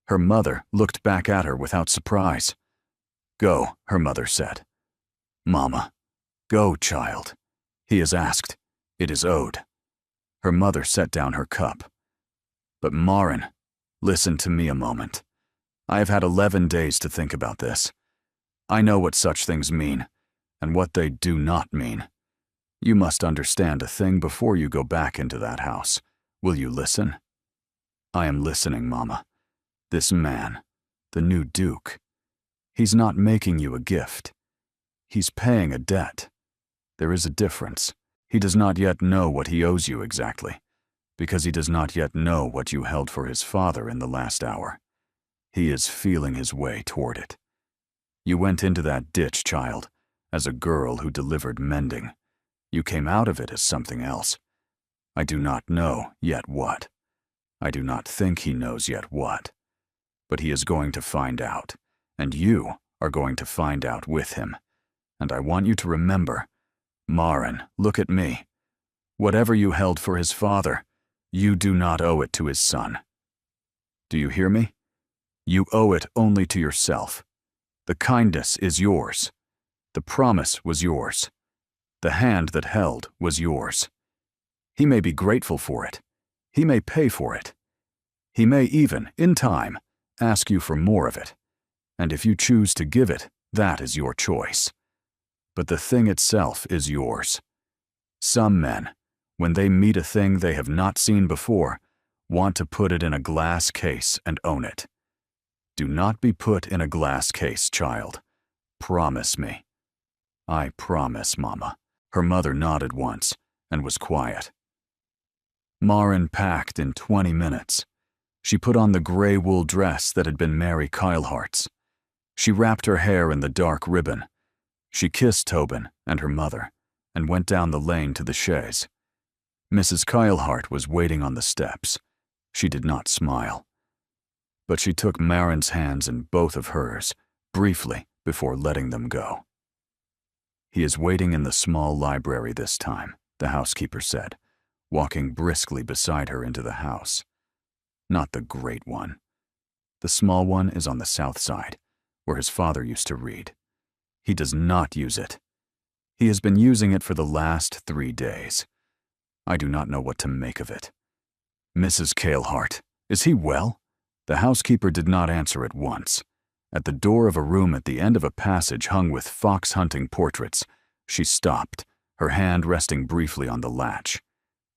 Her mother looked back at her without surprise. Go, her mother said. Mama, go, child. He is asked. It is owed. Her mother set down her cup. But Marin, listen to me a moment. I have had 11 days to think about this. I know what such things mean, and what they do not mean. You must understand a thing before you go back into that house. Will you listen? I am listening, Mama. This man, the new Duke, he's not making you a gift. He's paying a debt. There is a difference. He does not yet know what he owes you exactly, because he does not yet know what you held for his father in the last hour. He is feeling his way toward it. You went into that ditch, child, as a girl who delivered mending. You came out of it as something else. I do not know yet what. I do not think he knows yet what. But he is going to find out, and you are going to find out with him. And I want you to remember, Marin, look at me. Whatever you held for his father, you do not owe it to his son. Do you hear me? You owe it only to yourself. The kindness is yours. The promise was yours. The hand that held was yours. He may be grateful for it. He may pay for it. He may even, in time, ask you for more of it. And if you choose to give it, that is your choice. But the thing itself is yours. Some men, when they meet a thing they have not seen before, want to put it in a glass case and own it. Do not be put in a glass case, child. Promise me. I promise, Mama. Her mother nodded once and was quiet. Marin packed in 20 minutes. She put on the gray wool dress that had been Mary Kalehart's. She wrapped her hair in the dark ribbon. She kissed Tobin and her mother and went down the lane to the chaise. Mrs. Kalehart was waiting on the steps. She did not smile. But she took Marin's hands in both of hers, briefly, before letting them go. He is waiting in the small library this time, the housekeeper said, walking briskly beside her into the house. Not the great one. The small one is on the south side, where his father used to read. He does not use it. He has been using it for the last 3 days. I do not know what to make of it. Mrs. Kalehart, is he well? The housekeeper did not answer at once. At the door of a room at the end of a passage hung with fox-hunting portraits, she stopped, her hand resting briefly on the latch.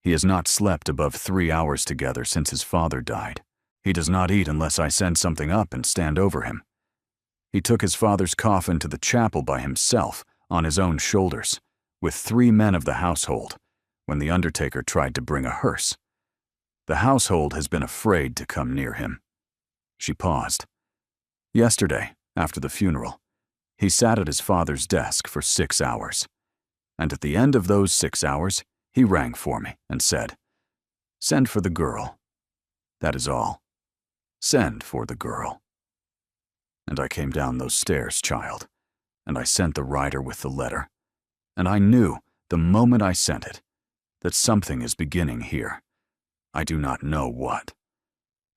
He has not slept above 3 hours together since his father died. He does not eat unless I send something up and stand over him. He took his father's coffin to the chapel by himself, on his own shoulders, with 3 men of the household, when the undertaker tried to bring a hearse. The household has been afraid to come near him. She paused. Yesterday, after the funeral, he sat at his father's desk for 6 hours, and at the end of those 6 hours, he rang for me and said, "Send for the girl." That is all. Send for the girl. And I came down those stairs, child, and I sent the rider with the letter, and I knew, the moment I sent it, that something is beginning here. I do not know what.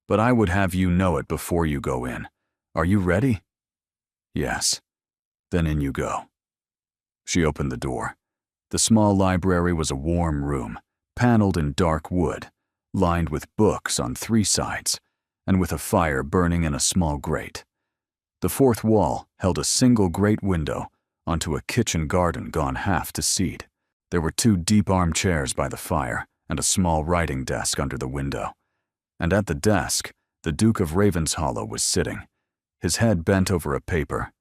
But I would have you know it before you go in. Are you ready? Yes. Then in you go. She opened the door. The small library was a warm room, paneled in dark wood, lined with books on 3 sides, and with a fire burning in a small grate. The fourth wall held a single great window onto a kitchen garden gone half to seed. There were 2 deep armchairs by the fire and a small writing desk under the window. And at the desk, the Duke of Ravenshollow was sitting, his head bent over a paper,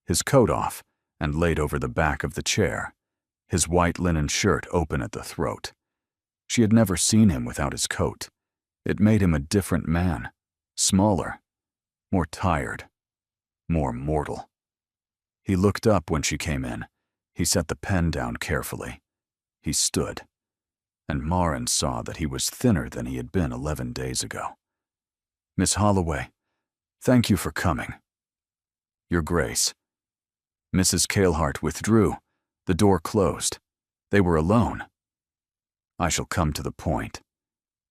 his coat off and laid over the back of the chair, his white linen shirt open at the throat. She had never seen him without his coat. It made him a different man, smaller, more tired, more mortal. He looked up when she came in. He set the pen down carefully. He stood. and Marin saw that he was thinner than he had been 11 days ago. "Miss Holloway, thank you for coming." "Your Grace." Mrs. Kalehart withdrew. The door closed. They were alone. "I shall come to the point.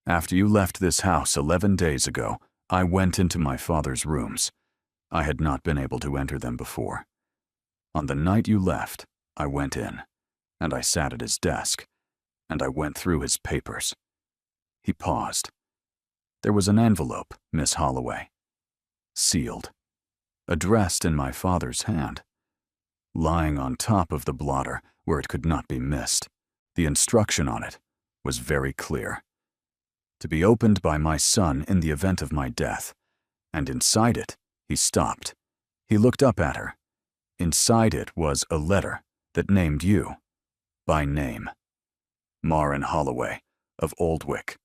After you left this house 11 days ago, I went into my father's rooms. I had not been able to enter them before. On the night you left, I went in, and I sat at his desk, and I went through his papers." He paused. "There was an envelope, Miss Holloway. Sealed. Addressed in my father's hand. Lying on top of the blotter where it could not be missed. The instruction on it was very clear. To be opened by my son in the event of my death. And inside it, he stopped. He looked up at her. Inside it was a letter that named you, by name. Marin Holloway, of Oldwick.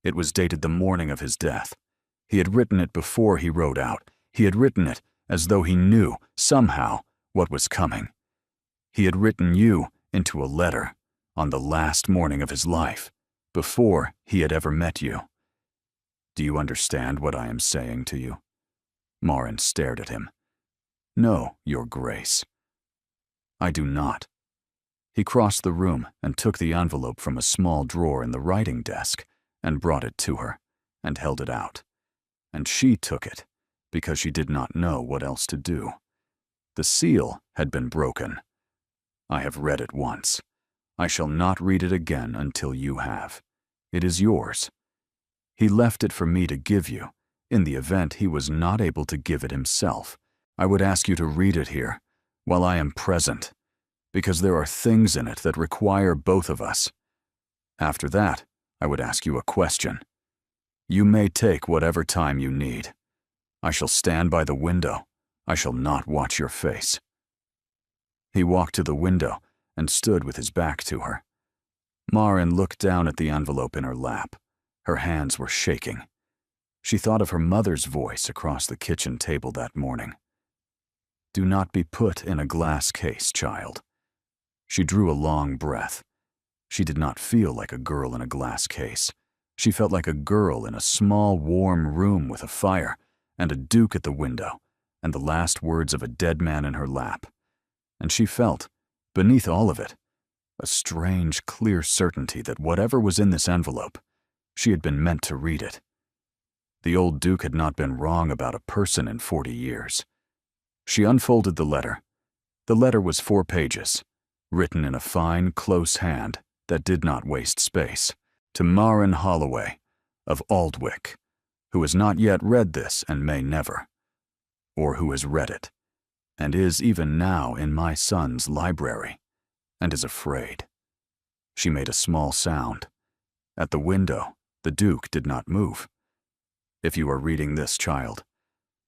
It was dated the morning of his death. He had written it before he rode out. He had written it as though he knew, somehow, what was coming. He had written you into a letter on the last morning of his life, before he had ever met you. Do you understand what I am saying to you?" Marin stared at him. "No, Your Grace." "I do not." He crossed the room and took the envelope from a small drawer in the writing desk and brought it to her and held it out. And she took it because she did not know what else to do. The seal had been broken. "I have read it once. I shall not read it again until you have. It is yours. He left it for me to give you, in the event he was not able to give it himself. I would ask you to read it here, while I am present, because there are things in it that require both of us. After that, I would ask you a question. You may take whatever time you need. I shall stand by the window. I shall not watch your face." He walked to the window and stood with his back to her. Marin looked down at the envelope in her lap. Her hands were shaking. She thought of her mother's voice across the kitchen table that morning. "Do not be put in a glass case, child." She drew a long breath. She did not feel like a girl in a glass case. She felt like a girl in a small, warm room with a fire and a duke at the window and the last words of a dead man in her lap. And she felt, beneath all of it, a strange, clear certainty that whatever was in this envelope, she had been meant to read it. The old duke had not been wrong about a person in 40 years. She unfolded the letter. The letter was 4 pages, written in a fine, close hand that did not waste space, to Marin Holloway, of Aldwick, who has not yet read this and may never, or who has read it, and is even now in my son's library, and is afraid. She made a small sound. At the window, the Duke did not move. If you are reading this, child,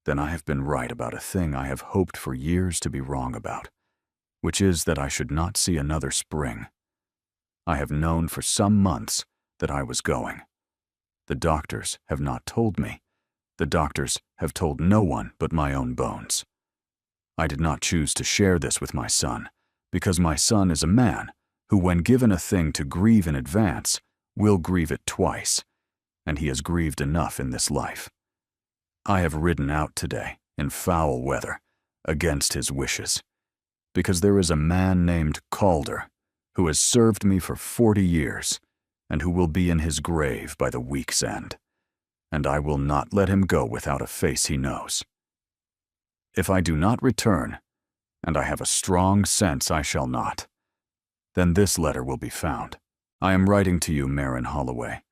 then I have been right about a thing I have hoped for years to be wrong about, which is that I should not see another spring. I have known for some months that I was going. The doctors have not told me. The doctors have told no one but my own bones. I did not choose to share this with my son, because my son is a man who, when given a thing to grieve in advance, will grieve it twice, and he has grieved enough in this life. I have ridden out today, in foul weather, against his wishes, because there is a man named Calder who has served me for 40 years, and who will be in his grave by the week's end, and I will not let him go without a face he knows. If I do not return, and I have a strong sense I shall not, then this letter will be found. I am writing to you, Marin Holloway,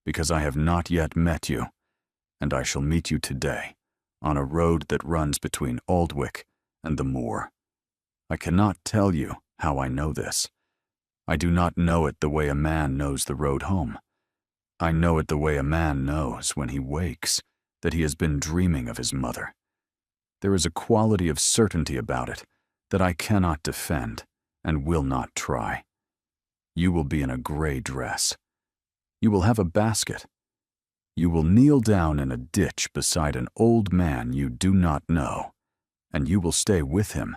because I have not yet met you, and I shall meet you today on a road that runs between Aldwick and the moor. I cannot tell you how I know this. I do not know it the way a man knows the road home. I know it the way a man knows when he wakes that he has been dreaming of his mother. There is a quality of certainty about it that I cannot defend and will not try. You will be in a gray dress. You will have a basket. You will kneel down in a ditch beside an old man you do not know, and you will stay with him.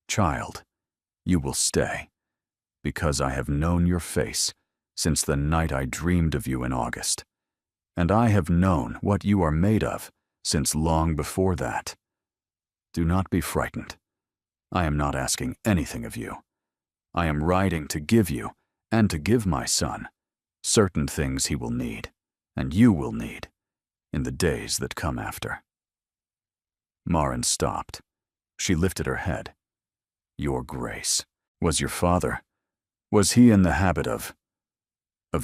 Child, you will stay, because I have known your face since the night I dreamed of you in August. And I have known what you are made of since long before that. Do not be frightened. I am not asking anything of you. I am writing to give you, and to give my son, certain things he will need, and you will need, in the days that come after." Marin stopped. She lifted her head. "Your Grace, was your father, was he in the habit of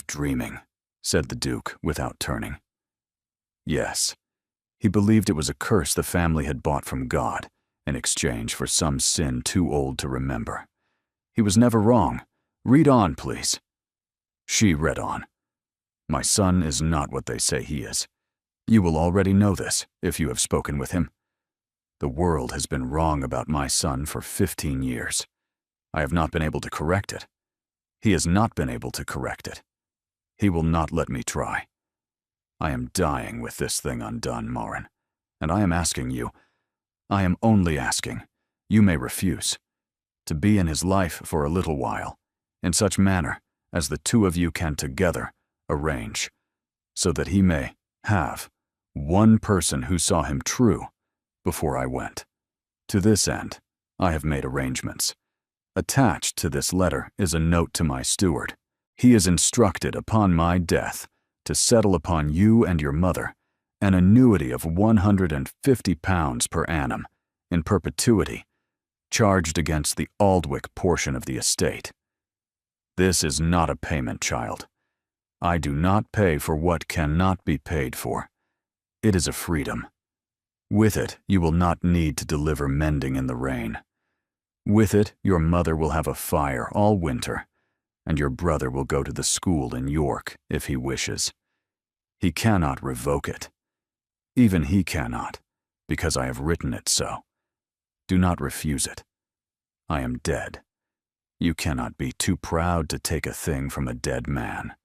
dreaming?" said the Duke without turning. "Yes. He believed it was a curse the family had bought from God in exchange for some sin too old to remember. He was never wrong. Read on, please." She read on. "My son is not what they say he is. You will already know this if you have spoken with him. The world has been wrong about my son for 15 years. I have not been able to correct it. He has not been able to correct it. He will not let me try. I am dying with this thing undone, Marin, and I am asking you, I am only asking, you may refuse, to be in his life for a little while, in such manner as the two of you can together arrange, so that he may have one person who saw him true before I went. To this end, I have made arrangements. Attached to this letter is a note to my steward. He is instructed upon my death to settle upon you and your mother an annuity of £150 per annum in perpetuity, charged against the Aldwych portion of the estate. This is not a payment, child. I do not pay for what cannot be paid for. It is a freedom. With it, you will not need to deliver mending in the rain. With it, your mother will have a fire all winter, and your brother will go to the school in York if he wishes. He cannot revoke it. Even he cannot, because I have written it so. Do not refuse it. I am dead. You cannot be too proud to take a thing from a dead man.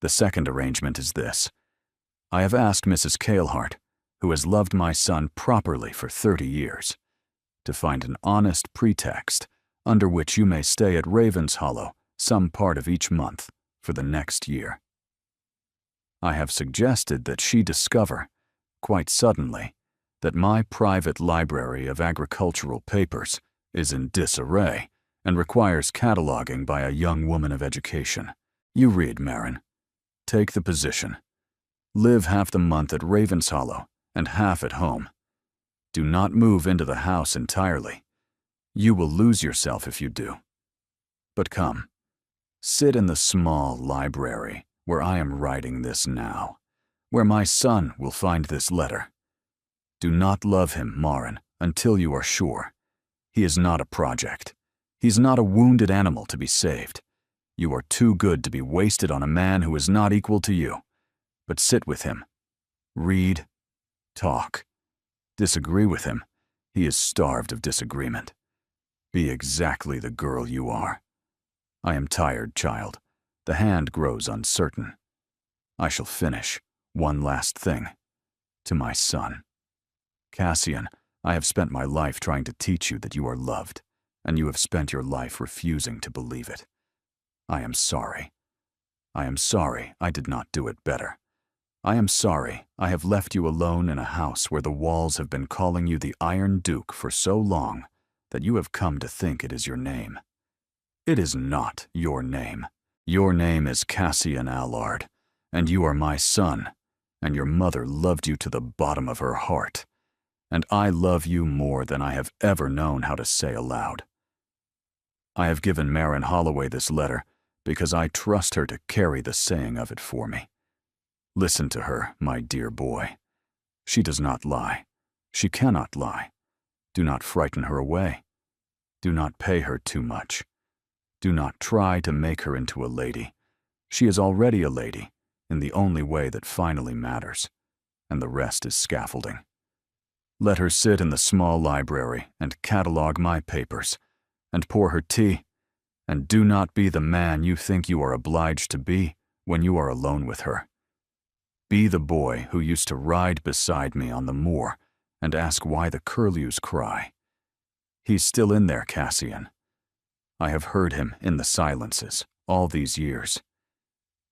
The second arrangement is this. I have asked Mrs. Kalehart, who has loved my son properly for 30 years, to find an honest pretext under which you may stay at Ravenshollow some part of each month for the next year. I have suggested that she discover, quite suddenly, that my private library of agricultural papers is in disarray and requires cataloging by a young woman of education. You read, Marin. Take the position. Live half the month at Ravenshollow and half at home. Do not move into the house entirely. You will lose yourself if you do. But come, sit in the small library where I am writing this now, where my son will find this letter. Do not love him, Marin, until you are sure. He is not a project. He is not a wounded animal to be saved. You are too good to be wasted on a man who is not equal to you. But sit with him. Read. Talk. Disagree with him. He is starved of disagreement. Be exactly the girl you are. I am tired, child. The hand grows uncertain. I shall finish. One last thing. To my son. Cassian, I have spent my life trying to teach you that you are loved, and you have spent your life refusing to believe it. I am sorry. I am sorry I did not do it better. I am sorry I have left you alone in a house where the walls have been calling you the Iron Duke for so long that you have come to think it is your name. It is not your name. Your name is Cassian Allard, and you are my son, and your mother loved you to the bottom of her heart, and I love you more than I have ever known how to say aloud. I have given Marin Holloway this letter because I trust her to carry the saying of it for me. Listen to her, my dear boy. She does not lie. She cannot lie. Do not frighten her away. Do not pay her too much. Do not try to make her into a lady. She is already a lady, in the only way that finally matters, and the rest is scaffolding. Let her sit in the small library and catalog my papers, and pour her tea, and do not be the man you think you are obliged to be when you are alone with her. Be the boy who used to ride beside me on the moor and ask why the curlews cry. He's still in there, Cassian. I have heard him in the silences all these years.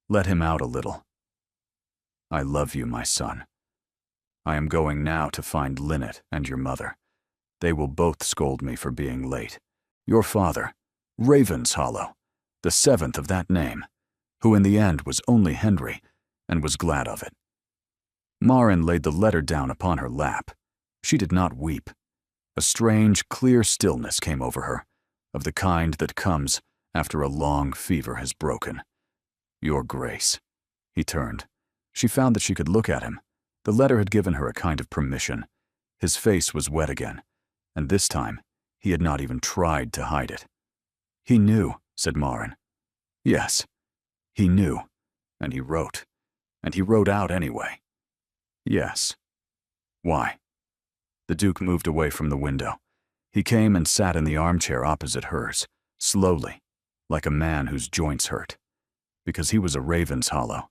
Let him out a little. I love you, my son. I am going now to find Lynette and your mother. They will both scold me for being late. Your father, Ravenshollow, the seventh of that name, who in the end was only Henry, and was glad of it. Marin laid the letter down upon her lap. She did not weep. A strange, clear stillness came over her, of the kind that comes after a long fever has broken. Your Grace. He turned. She found that she could look at him. The letter had given her a kind of permission. His face was wet again, and this time he had not even tried to hide it. He knew, said Marin. Yes, he knew, and he wrote. And he wrote out anyway. Yes. Why? The Duke moved away from the window. He came and sat in the armchair opposite hers, slowly, like a man whose joints hurt. Because he was a Ravenshollow.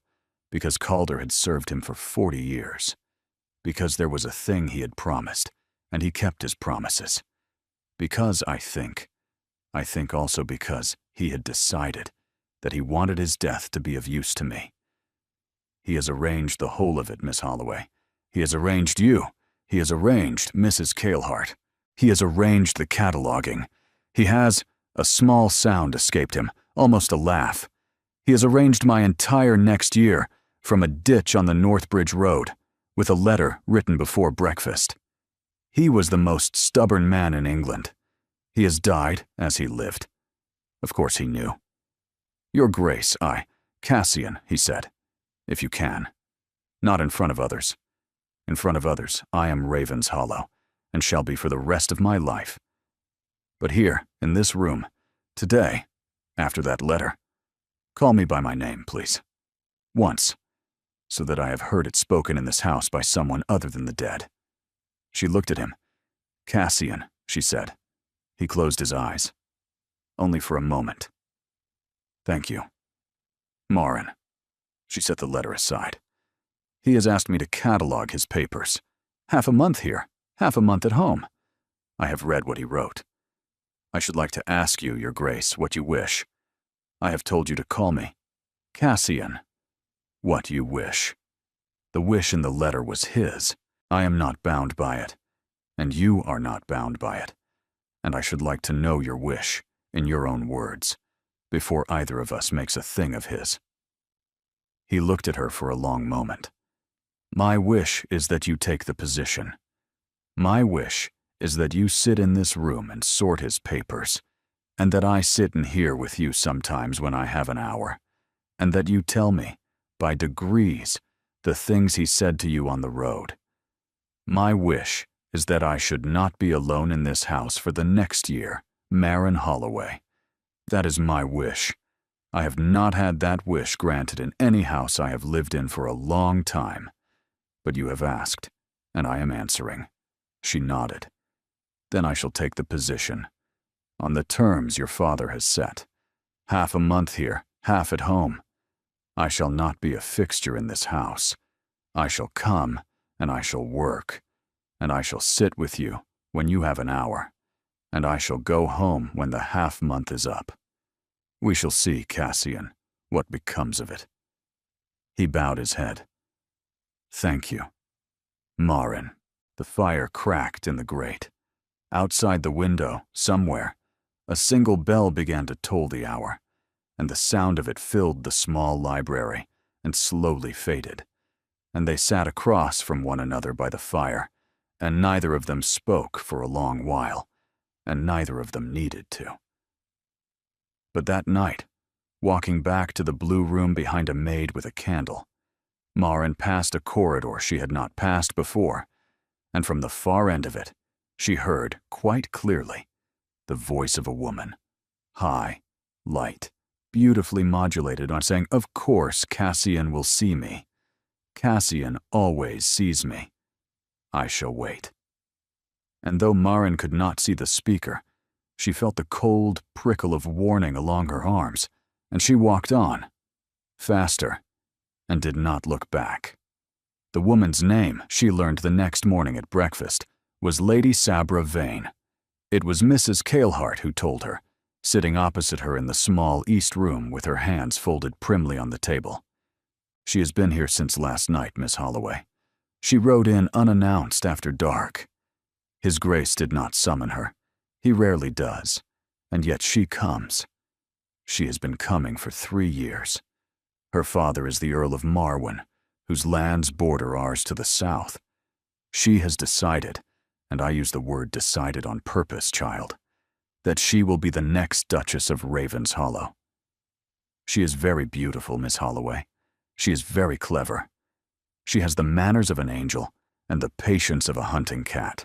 Because Calder had served him for 40 years. Because there was a thing he had promised, and he kept his promises. Because, I think also because he had decided that he wanted his death to be of use to me. He has arranged the whole of it, Miss Holloway. He has arranged you. He has arranged Mrs. Calehart. He has arranged the cataloging. He has— a small sound escaped him, almost a laugh. He has arranged my entire next year, from a ditch on the Northbridge Road, with a letter written before breakfast. He was the most stubborn man in England. He has died as he lived. Of course he knew. Your Grace, Cassian, he said, if you can. Not in front of others. In front of others, I am Ravenshollow, and shall be for the rest of my life. But here, in this room, today, after that letter, call me by my name, please. Once, so that I have heard it spoken in this house by someone other than the dead. She looked at him. Cassian, she said. He closed his eyes. Only for a moment. Thank you. Marin. She set the letter aside. He has asked me to catalog his papers. Half a month here, half a month at home. I have read what he wrote. I should like to ask you, Your Grace, what you wish. I have told you to call me Cassian. What you wish. The wish in the letter was his. I am not bound by it, and you are not bound by it. And I should like to know your wish, in your own words, before either of us makes a thing of his. He looked at her for a long moment. My wish is that you take the position. My wish is that you sit in this room and sort his papers, and that I sit in here with you sometimes when I have an hour, and that you tell me, by degrees, the things he said to you on the road. My wish is that I should not be alone in this house for the next year, Marin Holloway. That is my wish. I have not had that wish granted in any house I have lived in for a long time. But you have asked, and I am answering. She nodded. Then I shall take the position, on the terms your father has set. Half a month here, half at home. I shall not be a fixture in this house. I shall come, and I shall work, and I shall sit with you when you have an hour, and I shall go home when the half-month is up. We shall see, Cassian, what becomes of it. He bowed his head. Thank you. Marin. The fire cracked in the grate. Outside the window, somewhere, a single bell began to toll the hour, and the sound of it filled the small library and slowly faded. And they sat across from one another by the fire, and neither of them spoke for a long while, and neither of them needed to. But that night, walking back to the blue room behind a maid with a candle, Marin passed a corridor she had not passed before, and from the far end of it, she heard, quite clearly, the voice of a woman, high, light, beautifully modulated, on saying, "Of course Cassian will see me. Cassian always sees me. I shall wait." And though Marin could not see the speaker, she felt the cold prickle of warning along her arms, and she walked on, faster, and did not look back. The woman's name, she learned the next morning at breakfast, was Lady Sabra Vane. It was Mrs. Calehart who told her, sitting opposite her in the small east room with her hands folded primly on the table. "She has been here since last night, Miss Holloway. She rode in unannounced after dark. His Grace did not summon her. He rarely does. And yet she comes. She has been coming for 3 years. Her father is the Earl of Marwyn, whose lands border ours to the south. She has decided, and I use the word decided on purpose, child, that she will be the next Duchess of Ravens Hollow. She is very beautiful, Miss Holloway. She is very clever. She has the manners of an angel and the patience of a hunting cat.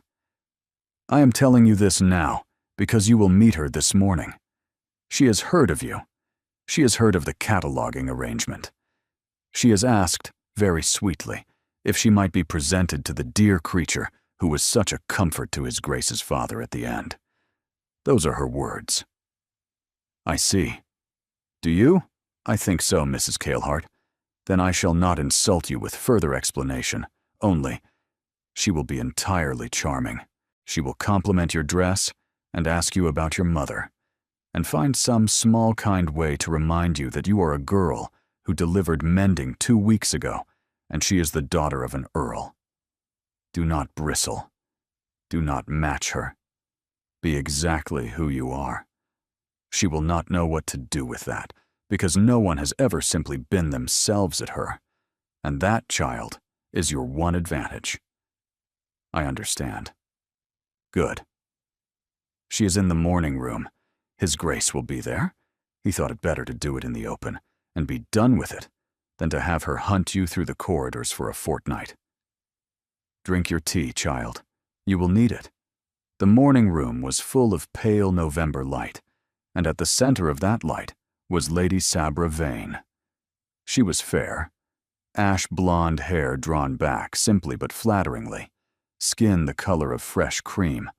I am telling you this now because you will meet her this morning. She has heard of you. She has heard of the cataloging arrangement. She has asked, very sweetly, if she might be presented to the dear creature who was such a comfort to His Grace's father at the end. Those are her words." "I see. Do you? I think so, Mrs. Kalehart. Then I shall not insult you with further explanation, only, she will be entirely charming. She will compliment your dress and ask you about your mother, and find some small kind way to remind you that you are a girl who delivered mending 2 weeks ago, and she is the daughter of an earl. Do not bristle. Do not match her. Be exactly who you are. She will not know what to do with that, because no one has ever simply been themselves at her, and that, child, is your one advantage." "I understand." "Good. She is in the morning room. His Grace will be there. He thought it better to do it in the open, and be done with it, than to have her hunt you through the corridors for a fortnight. Drink your tea, child. You will need it." The morning room was full of pale November light, and at the center of that light was Lady Sabra Vane. She was fair, ash-blonde hair drawn back simply but flatteringly, skin the color of fresh cream,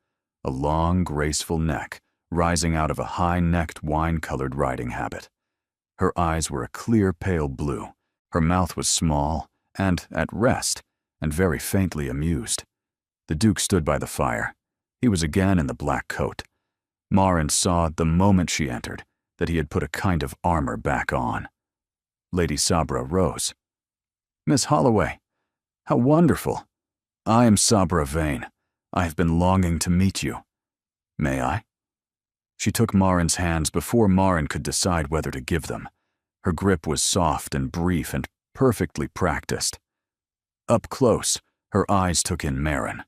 a long, graceful neck rising out of a high-necked wine-colored riding habit. Her eyes were a clear pale blue, her mouth was small and at rest, and very faintly amused. The Duke stood by the fire. He was again in the black coat. Marin saw the moment she entered that he had put a kind of armor back on. Lady Sabra rose. "Miss Holloway, how wonderful! I am Sabra Vane. I have been longing to meet you. May I?" She took Marin's hands before Marin could decide whether to give them. Her grip was soft and brief and perfectly practiced. Up close, her eyes took in Marin.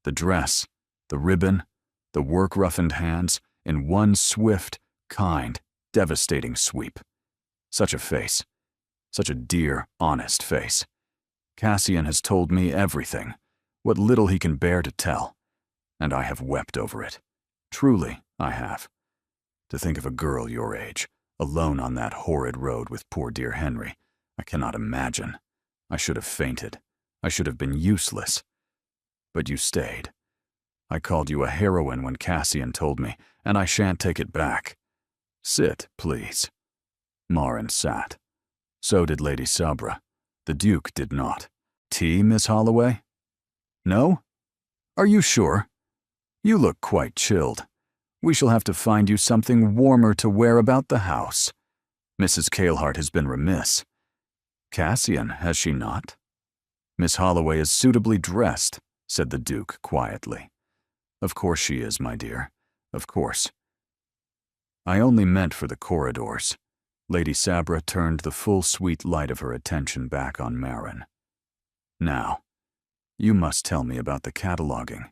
The dress, the ribbon, the work-roughened hands, in one swift, kind, devastating sweep. Such a face. Such a dear, honest face. Cassian has told me everything, what little he can bear to tell, and I have wept over it. Truly, I have. To think of a girl your age, alone on that horrid road with poor dear Henry, I cannot imagine. I should have fainted. I should have been useless. But you stayed. I called you a heroine when Cassian told me, and I shan't take it back. Sit, please." Marin sat. So did Lady Sabra. The Duke did not. "Tea, Miss Holloway?" "No? Are you sure? You look quite chilled. We shall have to find you something warmer to wear about the house. Mrs. Kalehart has been remiss. Cassian, has she not?" "Miss Holloway is suitably dressed," said the Duke quietly. "Of course she is, my dear. Of course." "I only meant for the corridors." Lady Sabra turned the full sweet light of her attention back on Marin. "Now, you must tell me about the cataloging.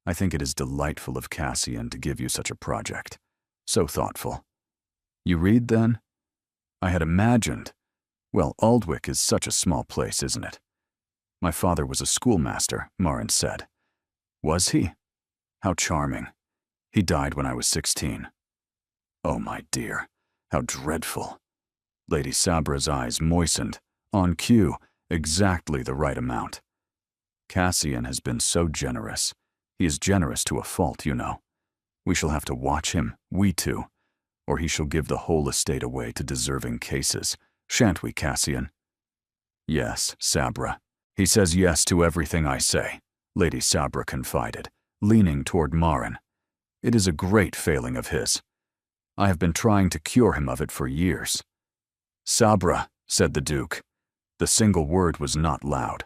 I think it is delightful of Cassian to give you such a project. So thoughtful. You read, then? I had imagined. Well, Aldwych is such a small place, isn't it? My father was a schoolmaster, Marin said. Was he? How charming. He died when I was 16. Oh, my dear, how dreadful. Lady Sabra's eyes moistened, on cue, exactly the right amount. Cassian has been so generous. He is generous to a fault, you know. We shall have to watch him, we two, or he shall give the whole estate away to deserving cases. Shan't we, Cassian? Yes, Sabra. He says yes to everything I say, Lady Sabra confided, leaning toward Marin. It is a great failing of his. I have been trying to cure him of it for years." "Sabra," said the Duke. The single word was not loud,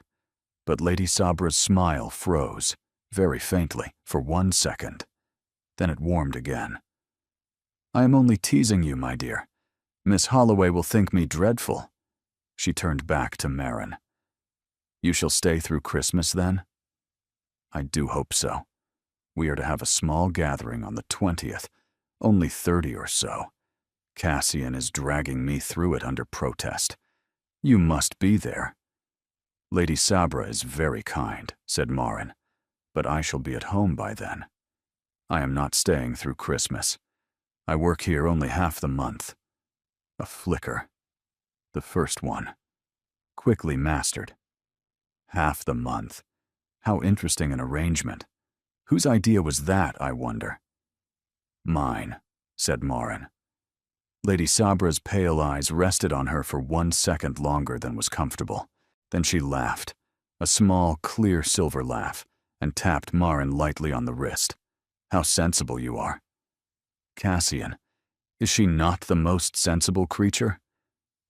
but Lady Sabra's smile froze, very faintly, for 1 second. Then it warmed again. "I am only teasing you, my dear. Miss Holloway will think me dreadful." She turned back to Marin. "You shall stay through Christmas, then?" "I do hope so. We are to have a small gathering on the 20th, only 30 or so. Cassian is dragging me through it under protest. You must be there." "Lady Sabra is very kind," said Marin, "but I shall be at home by then. I am not staying through Christmas. I work here only half the month." A flicker. The first one. Quickly mastered. Half the month. How interesting an arrangement. Whose idea was that, I wonder? "Mine," said Marin. Lady Sabra's pale eyes rested on her for 1 second longer than was comfortable. Then she laughed, a small, clear silver laugh, and tapped Marin lightly on the wrist. "How sensible you are." Cassian, is she not the most sensible creature?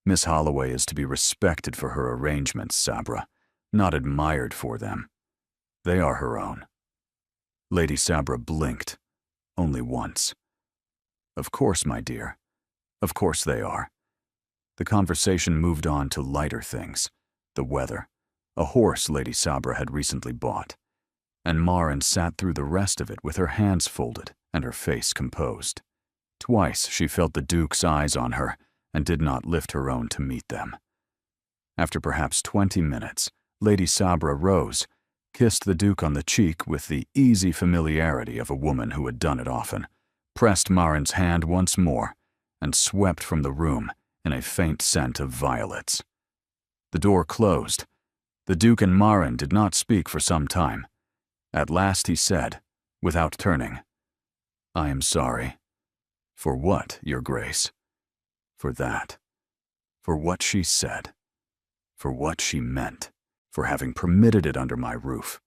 Miss Holloway is to be respected for her arrangements, Sabra, not admired for them. They are her own. Lady Sabra blinked, only once. "Of course, my dear. Of course they are." The conversation moved on to lighter things, the weather, a horse Lady Sabra had recently bought, and Marin sat through the rest of it with her hands folded and her face composed. Twice she felt the Duke's eyes on her and did not lift her own to meet them. After perhaps 20 minutes, Lady Sabra rose, kissed the Duke on the cheek with the easy familiarity of a woman who had done it often, pressed Marin's hand once more, and swept from the room in a faint scent of violets. The door closed. The Duke and Marin did not speak for some time. At last he said, without turning, "I am sorry." "For what, Your Grace?" "For that. For what she said. For what she meant. For having permitted it under my roof.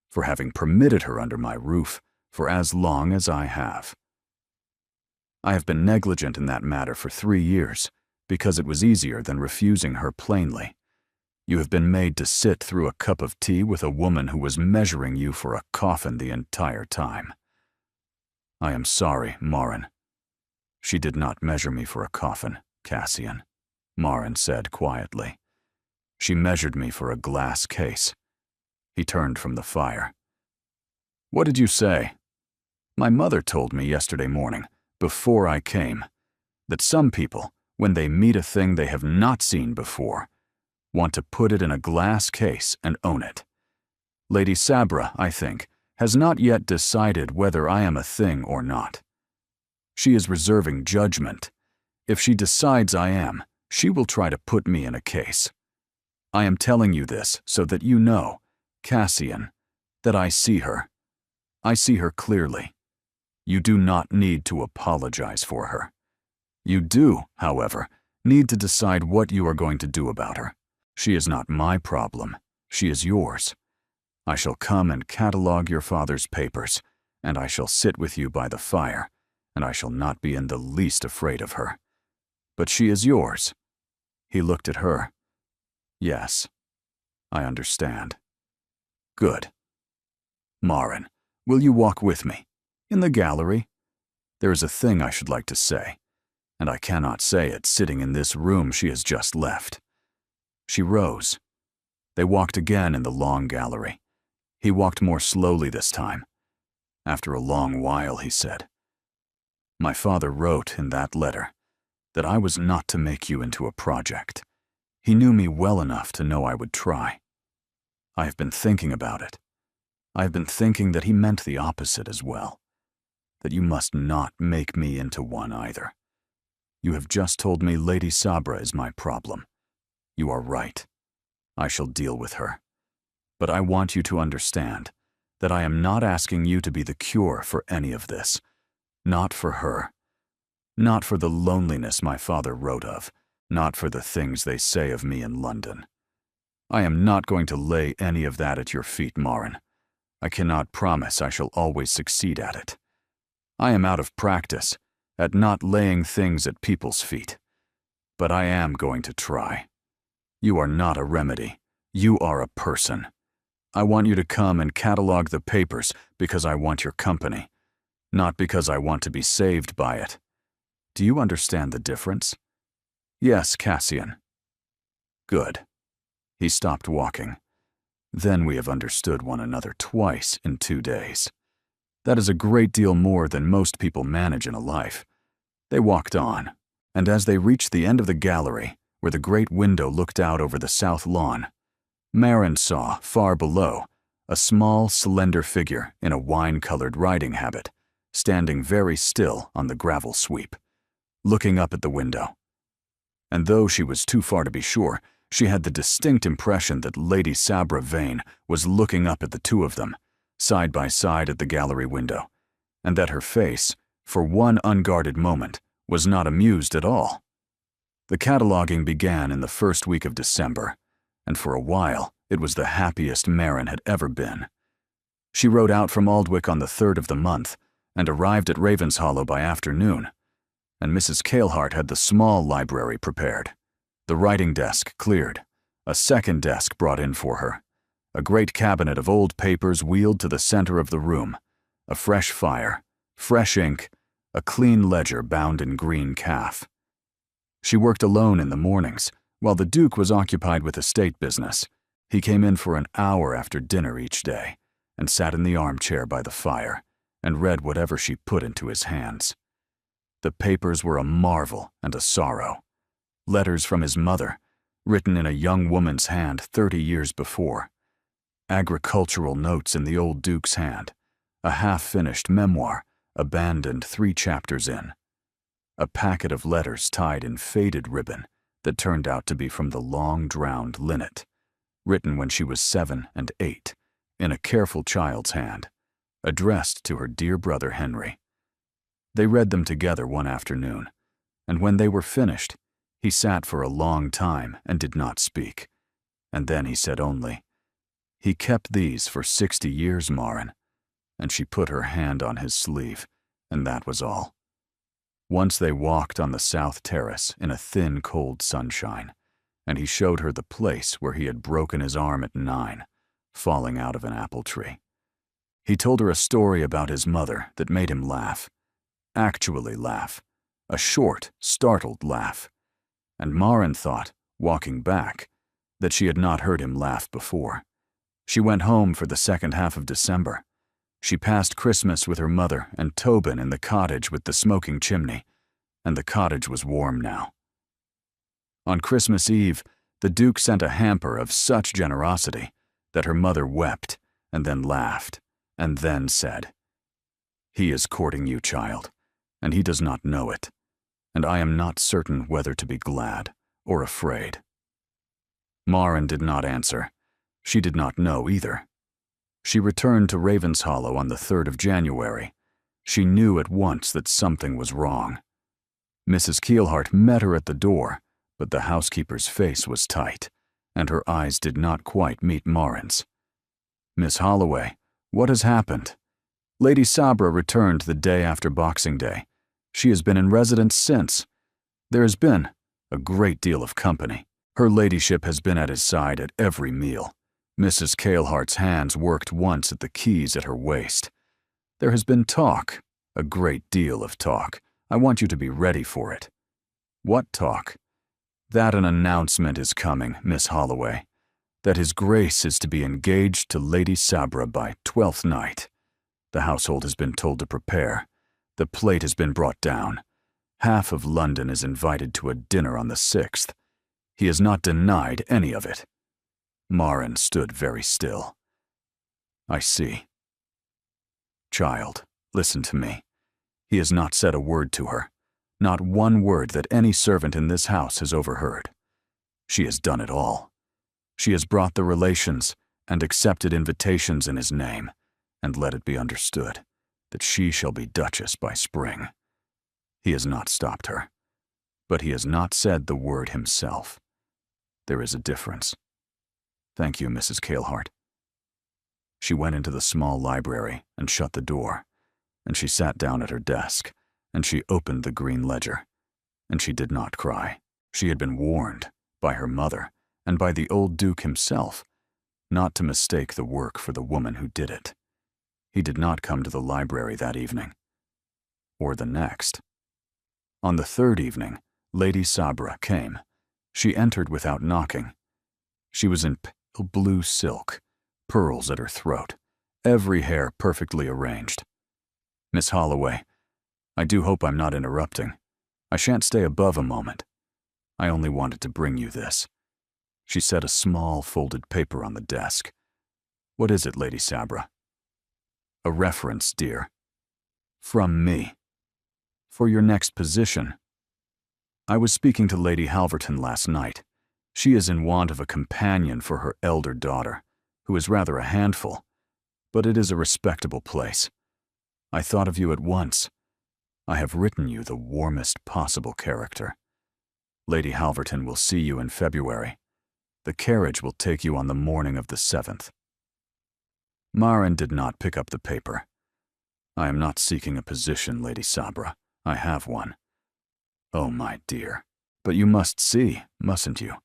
For having permitted her under my roof for as long as I have. I have been negligent in that matter for 3 years, because it was easier than refusing her plainly. You have been made to sit through a cup of tea with a woman who was measuring you for a coffin the entire time. I am sorry, Marin." "She did not measure me for a coffin, Cassian," Marin said quietly. "She measured me for a glass case." He turned from the fire. "What did you say?" "My mother told me yesterday morning, before I came, that some people, when they meet a thing they have not seen before, want to put it in a glass case and own it. Lady Sabra, I think, has not yet decided whether I am a thing or not. She is reserving judgment. If she decides I am, she will try to put me in a case. I am telling you this so that you know, Cassian, that I see her. I see her clearly. You do not need to apologize for her. You do, however, need to decide what you are going to do about her. She is not my problem. She is yours. I shall come and catalog your father's papers, and I shall sit with you by the fire, and I shall not be in the least afraid of her. But she is yours." He looked at her. "Yes, I understand." "Good. Marin, will you walk with me? In the gallery? There is a thing I should like to say, and I cannot say it sitting in this room she has just left." She rose. They walked again in the long gallery. He walked more slowly this time. After a long while, he said, "My father wrote in that letter that I was not to make you into a project. He knew me well enough to know I would try. I have been thinking about it. I have been thinking that he meant the opposite as well, that you must not make me into one either. You have just told me Lady Sabra is my problem. You are right. I shall deal with her. But I want you to understand that I am not asking you to be the cure for any of this. Not for her. Not for the loneliness my father wrote of. Not for the things they say of me in London. I am not going to lay any of that at your feet, Marin. I cannot promise I shall always succeed at it. I am out of practice, at not laying things at people's feet. But I am going to try. You are not a remedy. You are a person. I want you to come and catalog the papers because I want your company, not because I want to be saved by it. Do you understand the difference? Yes, Cassian. Good. He stopped walking. Then we have understood one another twice in 2 days. That is a great deal more than most people manage in a life. They walked on, and as they reached the end of the gallery, where the great window looked out over the south lawn, Marin saw, far below, a small, slender figure in a wine-colored riding habit, standing very still on the gravel sweep, looking up at the window. And though she was too far to be sure, she had the distinct impression that Lady Sabra Vane was looking up at the two of them, side by side at the gallery window, and that her face, for one unguarded moment, was not amused at all. The cataloging began in the first week of December, and for a while it was the happiest Marin had ever been. She rode out from Aldwych on the 3rd of the month, and arrived at Ravenshollow by afternoon, and Mrs. Cailhart had the small library prepared, the writing desk cleared, a second desk brought in for her, a great cabinet of old papers wheeled to the center of the room, a fresh fire, fresh ink, a clean ledger bound in green calf. She worked alone in the mornings, while the Duke was occupied with estate business. He came in for an hour after dinner each day, and sat in the armchair by the fire, and read whatever she put into his hands. The papers were a marvel and a sorrow. Letters from his mother, written in a young woman's hand 30 years before. Agricultural notes in the old Duke's hand. A half-finished memoir, abandoned 3 chapters in. A packet of letters tied in faded ribbon that turned out to be from the long-drowned linnet, written when she was 7 and 8, in a careful child's hand, addressed to her dear brother Henry. They read them together one afternoon, and when they were finished, he sat for a long time and did not speak, and then he said only, "He kept these for 60 years, Marin," and she put her hand on his sleeve, and that was all. Once they walked on the south terrace in a thin, cold sunshine, and he showed her the place where he had broken his arm at 9, falling out of an apple tree. He told her a story about his mother that made him laugh, actually laugh, a short, startled laugh. And Marin thought, walking back, that she had not heard him laugh before. She went home for the second half of December. She passed Christmas with her mother and Tobin in the cottage with the smoking chimney, and the cottage was warm now. On Christmas Eve, the Duke sent a hamper of such generosity that her mother wept, and then laughed, and then said, "He is courting you, child, and he does not know it, and I am not certain whether to be glad or afraid." Marin did not answer. She did not know either. She returned to Ravenshollow on the 3rd of January. She knew at once that something was wrong. Mrs. Cailhart met her at the door, but the housekeeper's face was tight, and her eyes did not quite meet Marin's. "Miss Holloway, what has happened?" "Lady Sabra returned the day after Boxing Day. She has been in residence since. There has been a great deal of company. Her ladyship has been at his side at every meal. Mrs. Cailhart's hands worked once at the keys at her waist. There has been talk, a great deal of talk. I want you to be ready for it." "What talk?" "That an announcement is coming, Miss Holloway. That His Grace is to be engaged to Lady Sabra by 12th night. The household has been told to prepare. The plate has been brought down. Half of London is invited to a dinner on the 6th. He has not denied any of it." Marin stood very still. "I see." "Child, listen to me. He has not said a word to her, not one word that any servant in this house has overheard. She has done it all. She has brought the relations and accepted invitations in his name, and let it be understood that she shall be Duchess by spring. He has not stopped her, but he has not said the word himself. There is a difference. Thank you, Mrs. Cailhart." She went into the small library and shut the door, and she sat down at her desk, and she opened the green ledger. And she did not cry. She had been warned by her mother and by the old Duke himself not to mistake the work for the woman who did it. He did not come to the library that evening, or the next. On the third evening, Lady Sabra came. She entered without knocking. She was in pale blue silk, pearls at her throat, every hair perfectly arranged. "Miss Holloway, I do hope I'm not interrupting. I shan't stay above a moment. I only wanted to bring you this." She set a small folded paper on the desk. "What is it, Lady Sabra?" "A reference, dear. From me. For your next position. I was speaking to Lady Halverton last night. She is in want of a companion for her elder daughter, who is rather a handful, but it is a respectable place. I thought of you at once. I have written you the warmest possible character. Lady Halverton will see you in February. The carriage will take you on the morning of the 7th. Marin did not pick up the paper. "I am not seeking a position, Lady Sabra. I have one." "Oh, my dear. But you must see, mustn't you,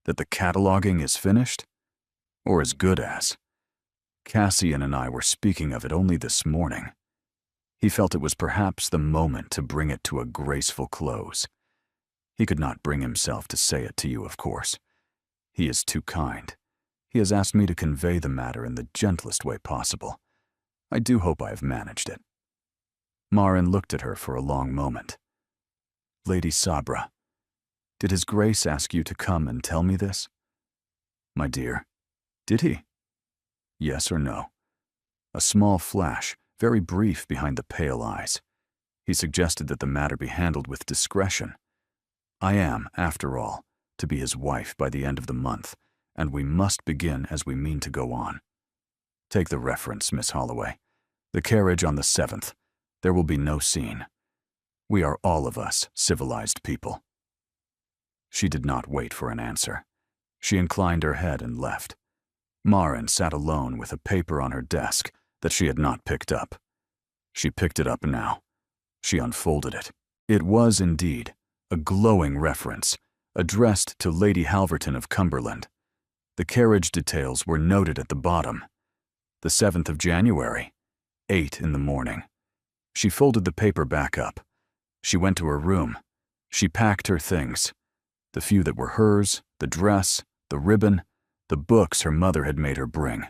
that the cataloging is finished? Or as good as. Cassian and I were speaking of it only this morning. He felt it was perhaps the moment to bring it to a graceful close. He could not bring himself to say it to you, of course. He is too kind. He has asked me to convey the matter in the gentlest way possible. I do hope I have managed it." Marin looked at her for a long moment. "Lady Sabra, did His Grace ask you to come and tell me this?" "My dear, did he? Yes or no?" A small flash, very brief behind the pale eyes. He suggested that the matter be handled with discretion. "I am, after all, to be his wife by the end of the month, and we must begin as we mean to go on. Take the reference, Miss Holloway. The carriage on the 7th. There will be no scene. We are all of us civilized people." She did not wait for an answer. She inclined her head and left. Marin sat alone with a paper on her desk that she had not picked up. She picked it up now. She unfolded it. It was indeed a glowing reference, addressed to Lady Halverton of Cumberland. The carriage details were noted at the bottom. The 7th of January, 8 in the morning. She folded the paper back up. She went to her room. She packed her things. The few that were hers, the dress, the ribbon, the books her mother had made her bring.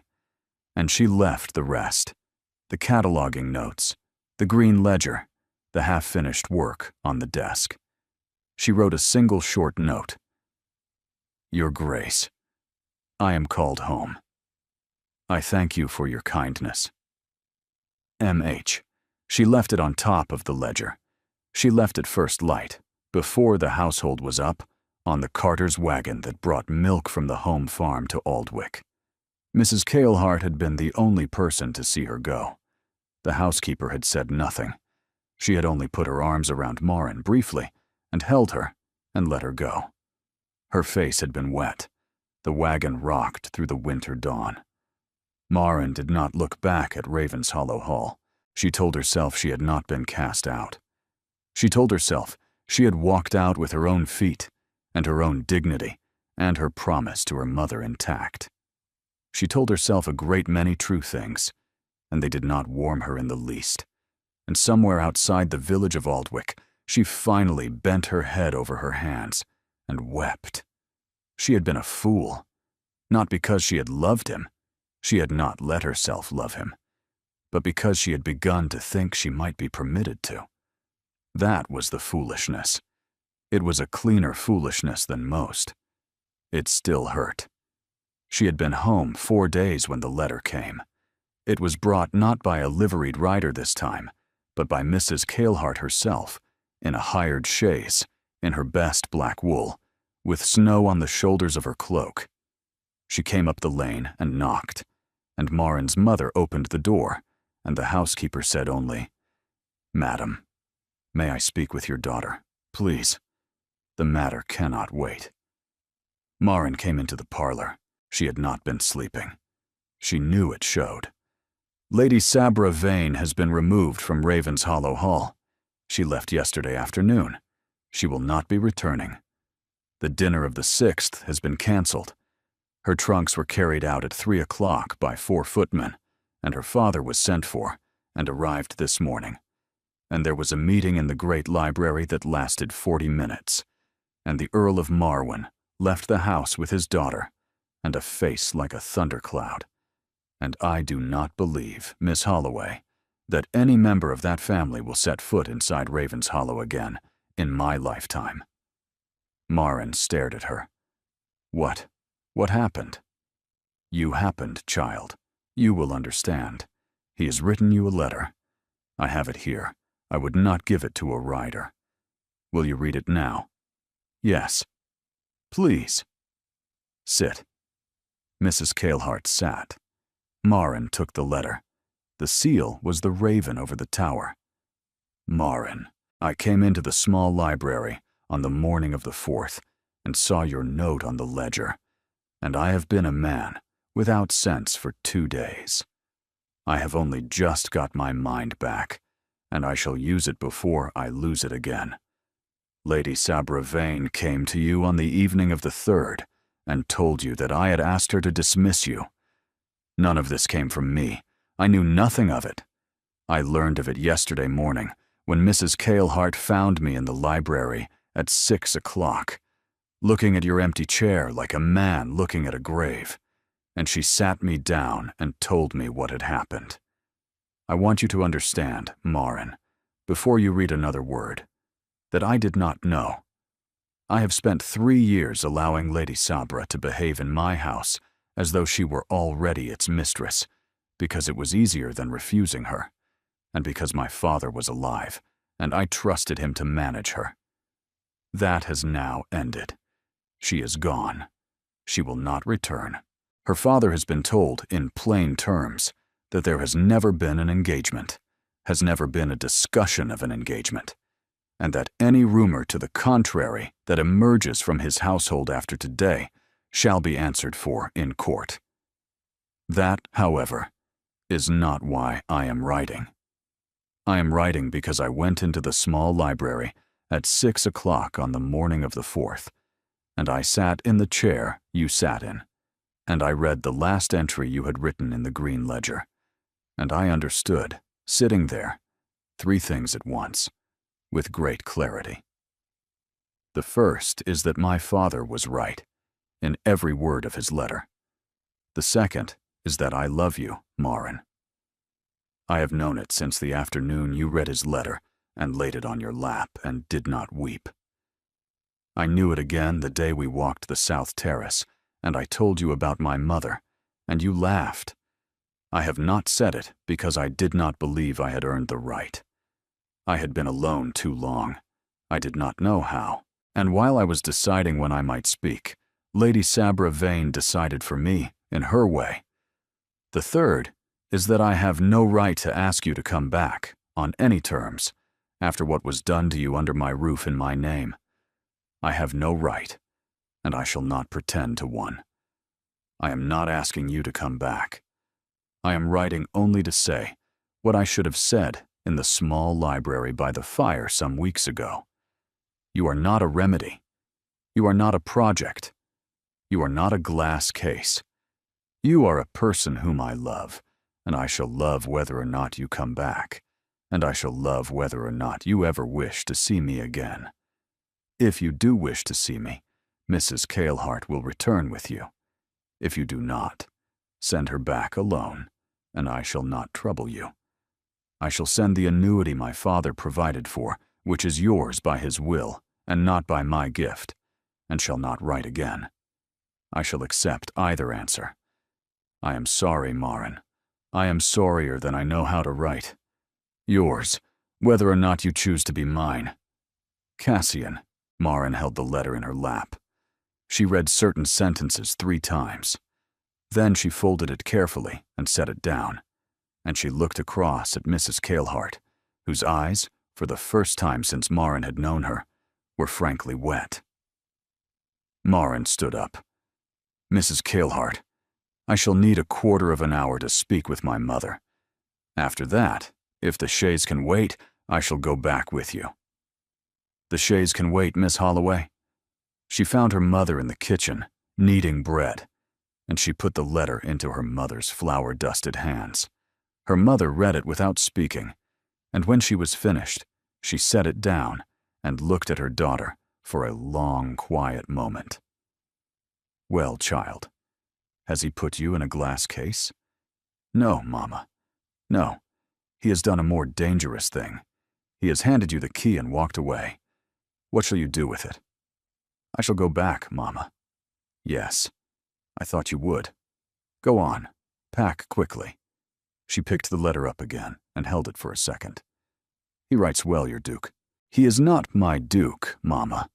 And she left the rest. The cataloging notes, the green ledger, the half-finished work on the desk. She wrote a single short note. "Your Grace, I am called home. I thank you for your kindness. M.H." She left it on top of the ledger. She left it first light, before the household was up, on the carter's wagon that brought milk from the home farm to Aldwych. Mrs. Kalehart had been the only person to see her go. The housekeeper had said nothing. She had only put her arms around Marin briefly and held her and let her go. Her face had been wet. The wagon rocked through the winter dawn. Marin did not look back at Ravenshollow Hall. She told herself she had not been cast out. She told herself she had walked out with her own feet and her own dignity and her promise to her mother intact. She told herself a great many true things, and they did not warm her in the least. And somewhere outside the village of Aldwych, she finally bent her head over her hands and wept. She had been a fool, not because she had loved him. She had not let herself love him, but because she had begun to think she might be permitted to. That was the foolishness. It was a cleaner foolishness than most. It still hurt. She had been home 4 days when the letter came. It was brought not by a liveried rider this time, but by Mrs. Kalehart herself, in a hired chaise, in her best black wool, with snow on the shoulders of her cloak. She came up the lane and knocked, and Marin's mother opened the door, and the housekeeper said only, "Madam, may I speak with your daughter, please? The matter cannot wait." Marin came into the parlor. She had not been sleeping. She knew it showed. "Lady Sabra Vane has been removed from Ravenshollow Hall. She left yesterday afternoon. She will not be returning. The dinner of the 6th has been cancelled. Her trunks were carried out at 3 o'clock by 4 footmen, and her father was sent for and arrived this morning. And there was a meeting in the great library that lasted 40 minutes, and the Earl of Marwyn left the house with his daughter, and a face like a thundercloud. And I do not believe, Miss Holloway, that any member of that family will set foot inside Raven's Hollow again in my lifetime. Marin stared at her. What? What happened? You happened, child. You will understand. He has written you a letter. I have it here. I would not give it to a writer. Will you read it now? Yes. Please. Sit. Mrs. Cailhart sat. Marin took the letter. The seal was the raven over the tower. Marin, I came into the small library on the morning of the 4th and saw your note on the ledger, and I have been a man without sense for 2 days. I have only just got my mind back, and I shall use it before I lose it again. Lady Sabra Vane came to you on the evening of the 3rd and told you that I had asked her to dismiss you. None of this came from me. I knew nothing of it. I learned of it yesterday morning when Mrs. Cailhart found me in the library at 6 o'clock, looking at your empty chair like a man looking at a grave, and she sat me down and told me what had happened. I want you to understand, Marin, before you read another word, that I did not know. I have spent 3 years allowing Lady Sabra to behave in my house as though she were already its mistress, because it was easier than refusing her, and because my father was alive, and I trusted him to manage her. That has now ended. She is gone. She will not return. Her father has been told, in plain terms, that there has never been an engagement, has never been a discussion of an engagement, and that any rumor to the contrary that emerges from his household after today shall be answered for in court. That, however, is not why I am writing. I am writing because I went into the small library at 6 o'clock on the morning of the 4th, and I sat in the chair you sat in, and I read the last entry you had written in the green ledger, and I understood, sitting there, 3 things at once, with great clarity. The first is that my father was right, in every word of his letter. The second is that I love you, Marin. I have known it since the afternoon you read his letter and laid it on your lap and did not weep. I knew it again the day we walked the South Terrace, and I told you about my mother, and you laughed. I have not said it because I did not believe I had earned the right. I had been alone too long. I did not know how, and while I was deciding when I might speak, Lady Sabra Vane decided for me, in her way. The third is that I have no right to ask you to come back, on any terms, after what was done to you under my roof in my name. I have no right, and I shall not pretend to one. I am not asking you to come back. I am writing only to say what I should have said in the small library by the fire some weeks ago. You are not a remedy. You are not a project. You are not a glass case. You are a person whom I love, and I shall love whether or not you come back, and I shall love whether or not you ever wish to see me again. If you do wish to see me, Mrs. Cailhart will return with you. If you do not, send her back alone, and I shall not trouble you. I shall send the annuity my father provided for, which is yours by his will, and not by my gift, and shall not write again. I shall accept either answer. I am sorry, Marin. I am sorrier than I know how to write. Yours, whether or not you choose to be mine. Cassian. Marin held the letter in her lap. She read certain sentences 3 times. Then she folded it carefully and set it down, and she looked across at Mrs. Cailhart, whose eyes, for the first time since Marin had known her, were frankly wet. Marin stood up. Mrs. Cailhart, I shall need a quarter of an hour to speak with my mother. After that, if the chaise can wait, I shall go back with you." "The chaise can wait, Miss Holloway." She found her mother in the kitchen, kneading bread, and she put the letter into her mother's flour-dusted hands. Her mother read it without speaking, and when she was finished, she set it down and looked at her daughter for a long, quiet moment. "Well, child, has he put you in a glass case?" "No, Mama. No. He has done a more dangerous thing. He has handed you the key and walked away. What shall you do with it?" "I shall go back, Mama." "Yes. I thought you would. Go on. Pack quickly." She picked the letter up again and held it for a second. "He writes well, your Duke." "He is not my Duke, Mama."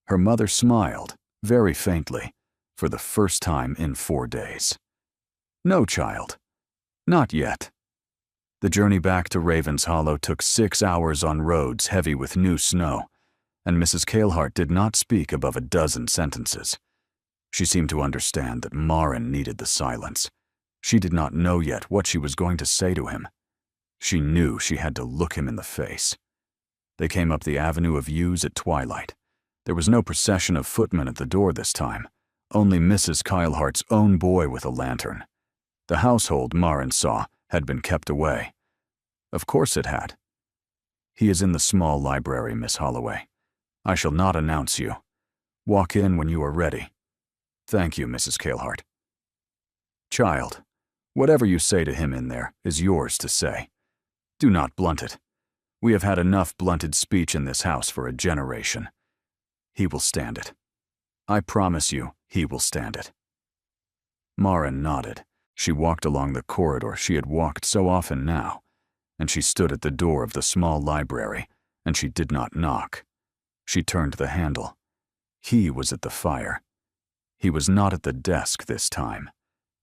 Her mother smiled, very faintly, for the first time in 4 days. "No, child. Not yet." The journey back to Raven's Hollow took 6 hours on roads heavy with new snow, and Mrs. Cailhart did not speak above a dozen sentences. She seemed to understand that Marin needed the silence. She did not know yet what she was going to say to him. She knew she had to look him in the face. They came up the avenue of yews at twilight. There was no procession of footmen at the door this time, only Mrs. Cailhart's own boy with a lantern. The household, Marin saw, had been kept away. Of course it had. "He is in the small library, Miss Holloway. I shall not announce you. Walk in when you are ready." "Thank you, Mrs. Cailhart." "Child, whatever you say to him in there is yours to say. Do not blunt it. We have had enough blunted speech in this house for a generation. He will stand it. I promise you, he will stand it." Marin nodded. She walked along the corridor she had walked so often now, and she stood at the door of the small library, and she did not knock. She turned the handle. He was at the fire. He was not at the desk this time.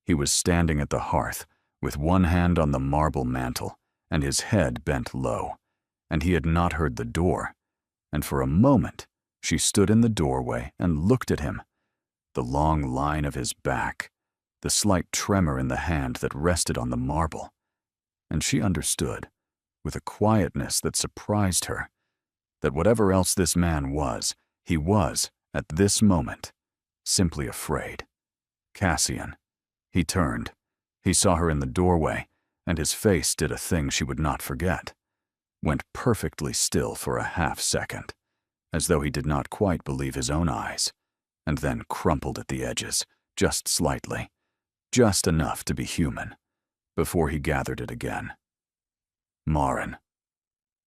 He was standing at the hearth, with one hand on the marble mantel, and his head bent low, and he had not heard the door, and for a moment she stood in the doorway and looked at him. The long line of his back, the slight tremor in the hand that rested on the marble, and she understood, with a quietness that surprised her, that whatever else this man was, he was, at this moment, simply afraid. Cassian. He turned. He saw her in the doorway, and his face did a thing she would not forget. Went perfectly still for a half-second, as though he did not quite believe his own eyes, and then crumpled at the edges, just slightly, just enough to be human, before he gathered it again. "Marin.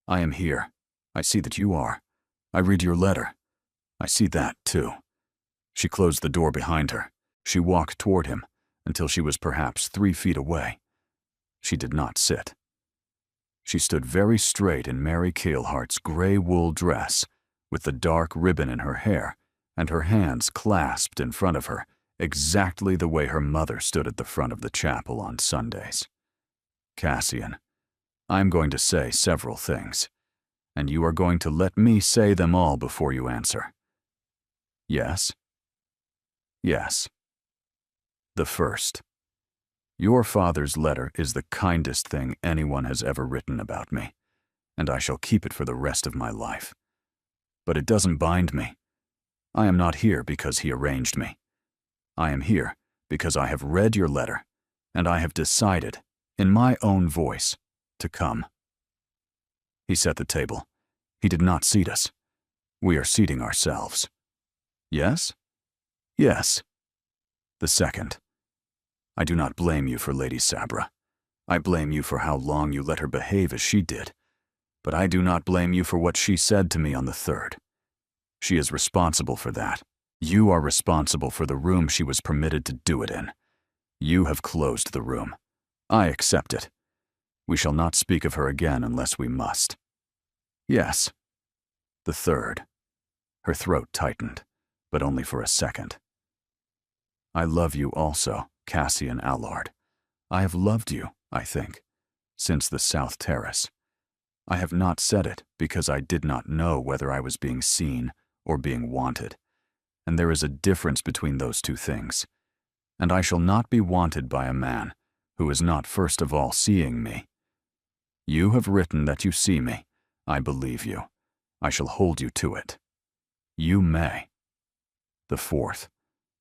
I am here. I see that you are. I read your letter. I see that, too." She closed the door behind her. She walked toward him until she was perhaps 3 feet away. She did not sit. She stood very straight in Mary Cailhart's gray wool dress, with the dark ribbon in her hair, and her hands clasped in front of her, exactly the way her mother stood at the front of the chapel on Sundays. "Cassian, I'm going to say several things, and you are going to let me say them all before you answer." "Yes?" "Yes." The first. Your father's letter is the kindest thing anyone has ever written about me, and I shall keep it for the rest of my life. But it doesn't bind me. I am not here because he arranged me. I am here because I have read your letter, and I have decided, in my own voice, to come. He set the table. He did not seat us. We are seating ourselves. Yes? Yes. The second. I do not blame you for Lady Sabra. I blame you for how long you let her behave as she did. But I do not blame you for what she said to me on the third. She is responsible for that. You are responsible for the room she was permitted to do it in. You have closed the room. I accept it. We shall not speak of her again unless we must. Yes. The third. Her throat tightened, but only for a second. I love you also, Cassian Allard. I have loved you, I think, since the South Terrace. I have not said it because I did not know whether I was being seen or being wanted, and there is a difference between those two things. And I shall not be wanted by a man who is not first of all seeing me. You have written that you see me, I believe you. I shall hold you to it. You may. The 4th,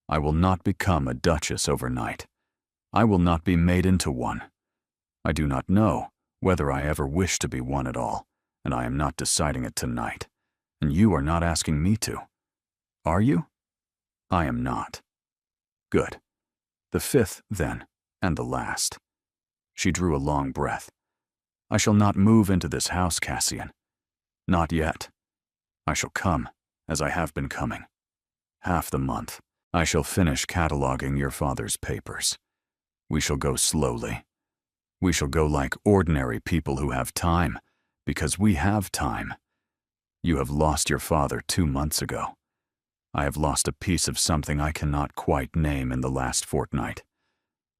I will not become a duchess overnight. I will not be made into one. I do not know whether I ever wish to be one at all, and I am not deciding it tonight, and you are not asking me to. Are you? I am not. Good. The 5th, then, and the last. She drew a long breath. I shall not move into this house, Cassian. Not yet. I shall come, as I have been coming. Half the month, I shall finish cataloging your father's papers. We shall go slowly. We shall go like ordinary people who have time, because we have time. You have lost your father 2 months ago. I have lost a piece of something I cannot quite name in the last fortnight.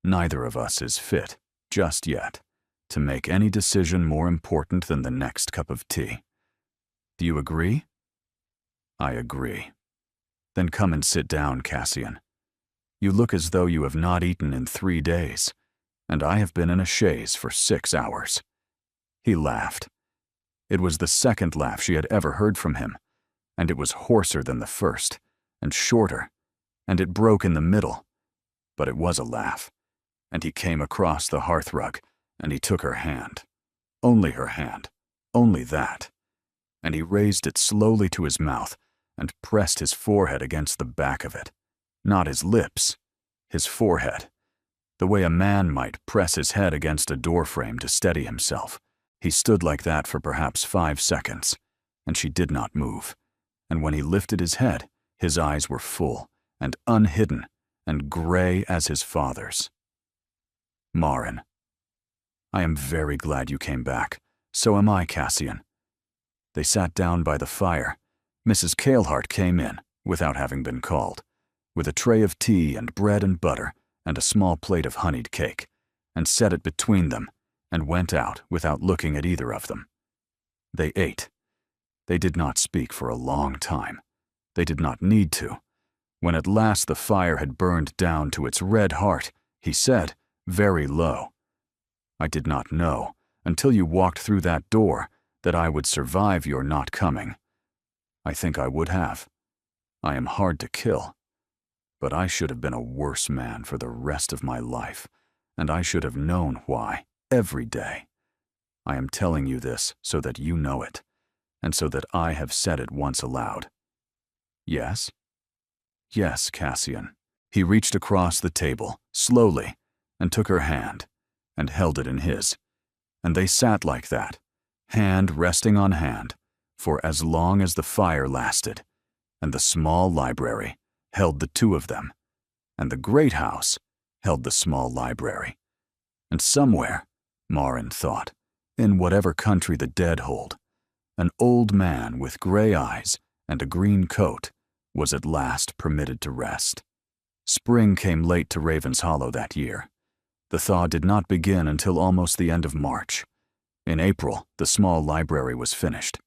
Neither of us is fit, just yet, to make any decision more important than the next cup of tea. Do you agree? I agree. Then come and sit down, Cassian. You look as though you have not eaten in 3 days, and I have been in a chaise for 6 hours. He laughed. It was the second laugh she had ever heard from him, and it was hoarser than the first, and shorter, and it broke in the middle. But it was a laugh, and he came across the hearthrug, and he took her hand. Only her hand, only that. And he raised it slowly to his mouth and pressed his forehead against the back of it. Not his lips, his forehead. The way a man might press his head against a doorframe to steady himself. He stood like that for perhaps 5 seconds, and she did not move. And when he lifted his head, his eyes were full and unhidden and gray as his father's. Marin. I am very glad you came back. So am I, Cassian. They sat down by the fire. Mrs. Calehart came in, without having been called, with a tray of tea and bread and butter and a small plate of honeyed cake, and set it between them, and went out without looking at either of them. They ate. They did not speak for a long time. They did not need to. When at last the fire had burned down to its red heart, he said, very low, I did not know, until you walked through that door, that I would survive your not coming. I think I would have. I am hard to kill. But I should have been a worse man for the rest of my life, and I should have known why, every day. I am telling you this so that you know it, and so that I have said it once aloud. Yes? Yes, Cassian. He reached across the table, slowly, and took her hand, and held it in his. And they sat like that, hand resting on hand, for as long as the fire lasted, and the small library held the two of them, and the great house held the small library. And somewhere, Marin thought, in whatever country the dead hold, an old man with gray eyes and a green coat was at last permitted to rest. Spring came late to Raven's Hollow that year. The thaw did not begin until almost the end of March. In April, the small library was finished.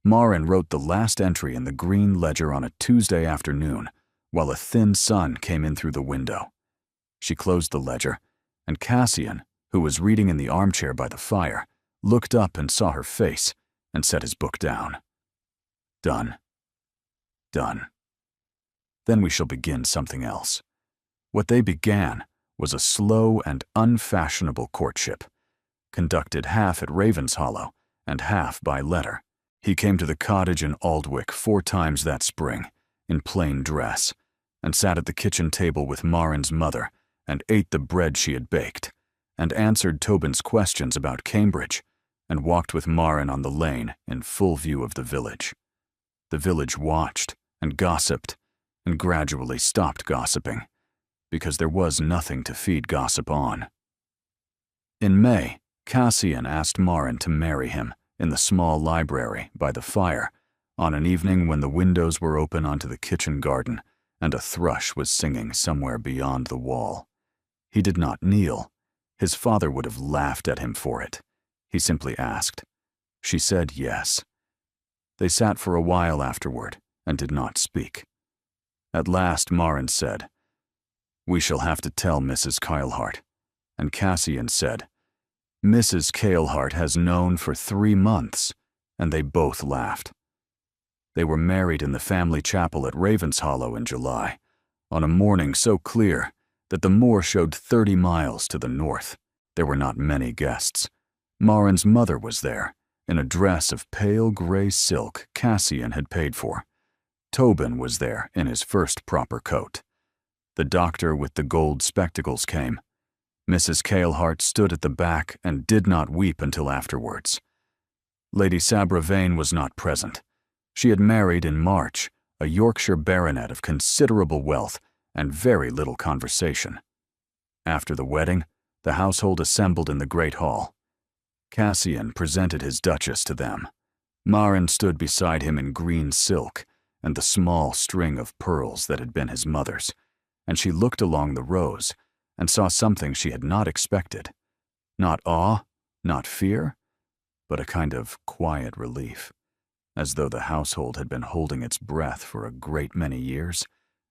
Marin wrote the last entry in the green ledger on a Tuesday afternoon, while a thin sun came in through the window. She closed the ledger, and Cassian, who was reading in the armchair by the fire, looked up and saw her face, and set his book down. Done. Done. Then we shall begin something else. What they began was a slow and unfashionable courtship, conducted half at Raven's Hollow and half by letter. He came to the cottage in Aldwych 4 times that spring, in plain dress, and sat at the kitchen table with Marin's mother, and ate the bread she had baked, and answered Tobin's questions about Cambridge, and walked with Marin on the lane in full view of the village. The village watched and gossiped, and gradually stopped gossiping, because there was nothing to feed gossip on. In May, Cassian asked Marin to marry him in the small library by the fire on an evening when the windows were open onto the kitchen garden and a thrush was singing somewhere beyond the wall. He did not kneel. His father would have laughed at him for it. He simply asked. She said yes. They sat for a while afterward and did not speak. At last Marin said, "We shall have to tell Mrs. Calehart." And Cassian said, "Mrs. Calehart has known for 3 months. and they both laughed. They were married in the family chapel at Ravenshollow in July, on a morning so clear that the moor showed 30 miles to the north. There were not many guests. Marin's mother was there, in a dress of pale gray silk Cassian had paid for. Tobin was there in his first proper coat. The doctor with the gold spectacles came. Mrs. Cailhart stood at the back and did not weep until afterwards. Lady Sabra Vane was not present. She had married in March a Yorkshire baronet of considerable wealth and very little conversation. After the wedding, the household assembled in the great hall. Cassian presented his duchess to them. Marin stood beside him in green silk and the small string of pearls that had been his mother's, and she looked along the rows and saw something she had not expected. Not awe, not fear, but a kind of quiet relief, as though the household had been holding its breath for a great many years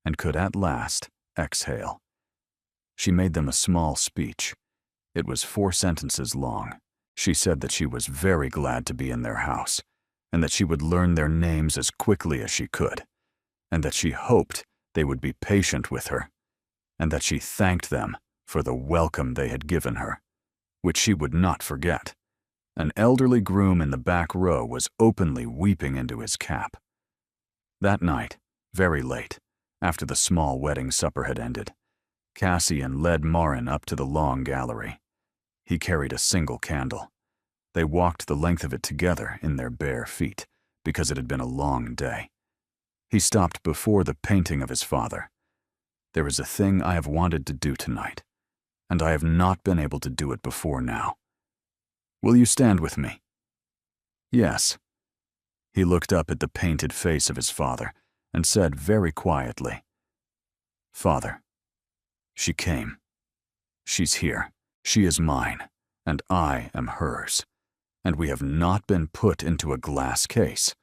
and could at last exhale. She made them a small speech. It was 4 sentences long. She said that she was very glad to be in their house, and that she would learn their names as quickly as she could, and that she hoped they would be patient with her, and that she thanked them for the welcome they had given her, which she would not forget. An elderly groom in the back row was openly weeping into his cap. That night, very late, after the small wedding supper had ended, Cassian led Marin up to the long gallery. He carried a single candle. They walked the length of it together in their bare feet, because it had been a long day. He stopped before the painting of his father. "There is a thing I have wanted to do tonight, and I have not been able to do it before now. Will you stand with me?" "Yes." He looked up at the painted face of his father and said very quietly, "Father, she came. She's here. She is mine, and I am hers. And we have not been put into a glass case,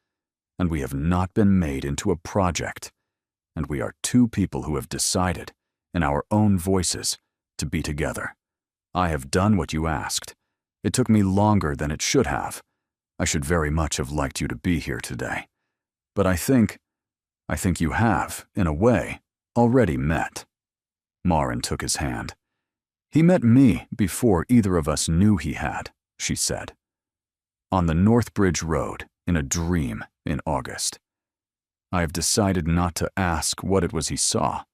and we have not been made into a project, and we are 2 people who have decided, in our own voices, to be together. I have done what you asked. It took me longer than it should have. I should very much have liked you to be here today. But I think you have, in a way, already met." Marin took his hand. "He met me before either of us knew he had," she said. "On the Northbridge Road, in a dream, in August. I have decided not to ask what it was he saw.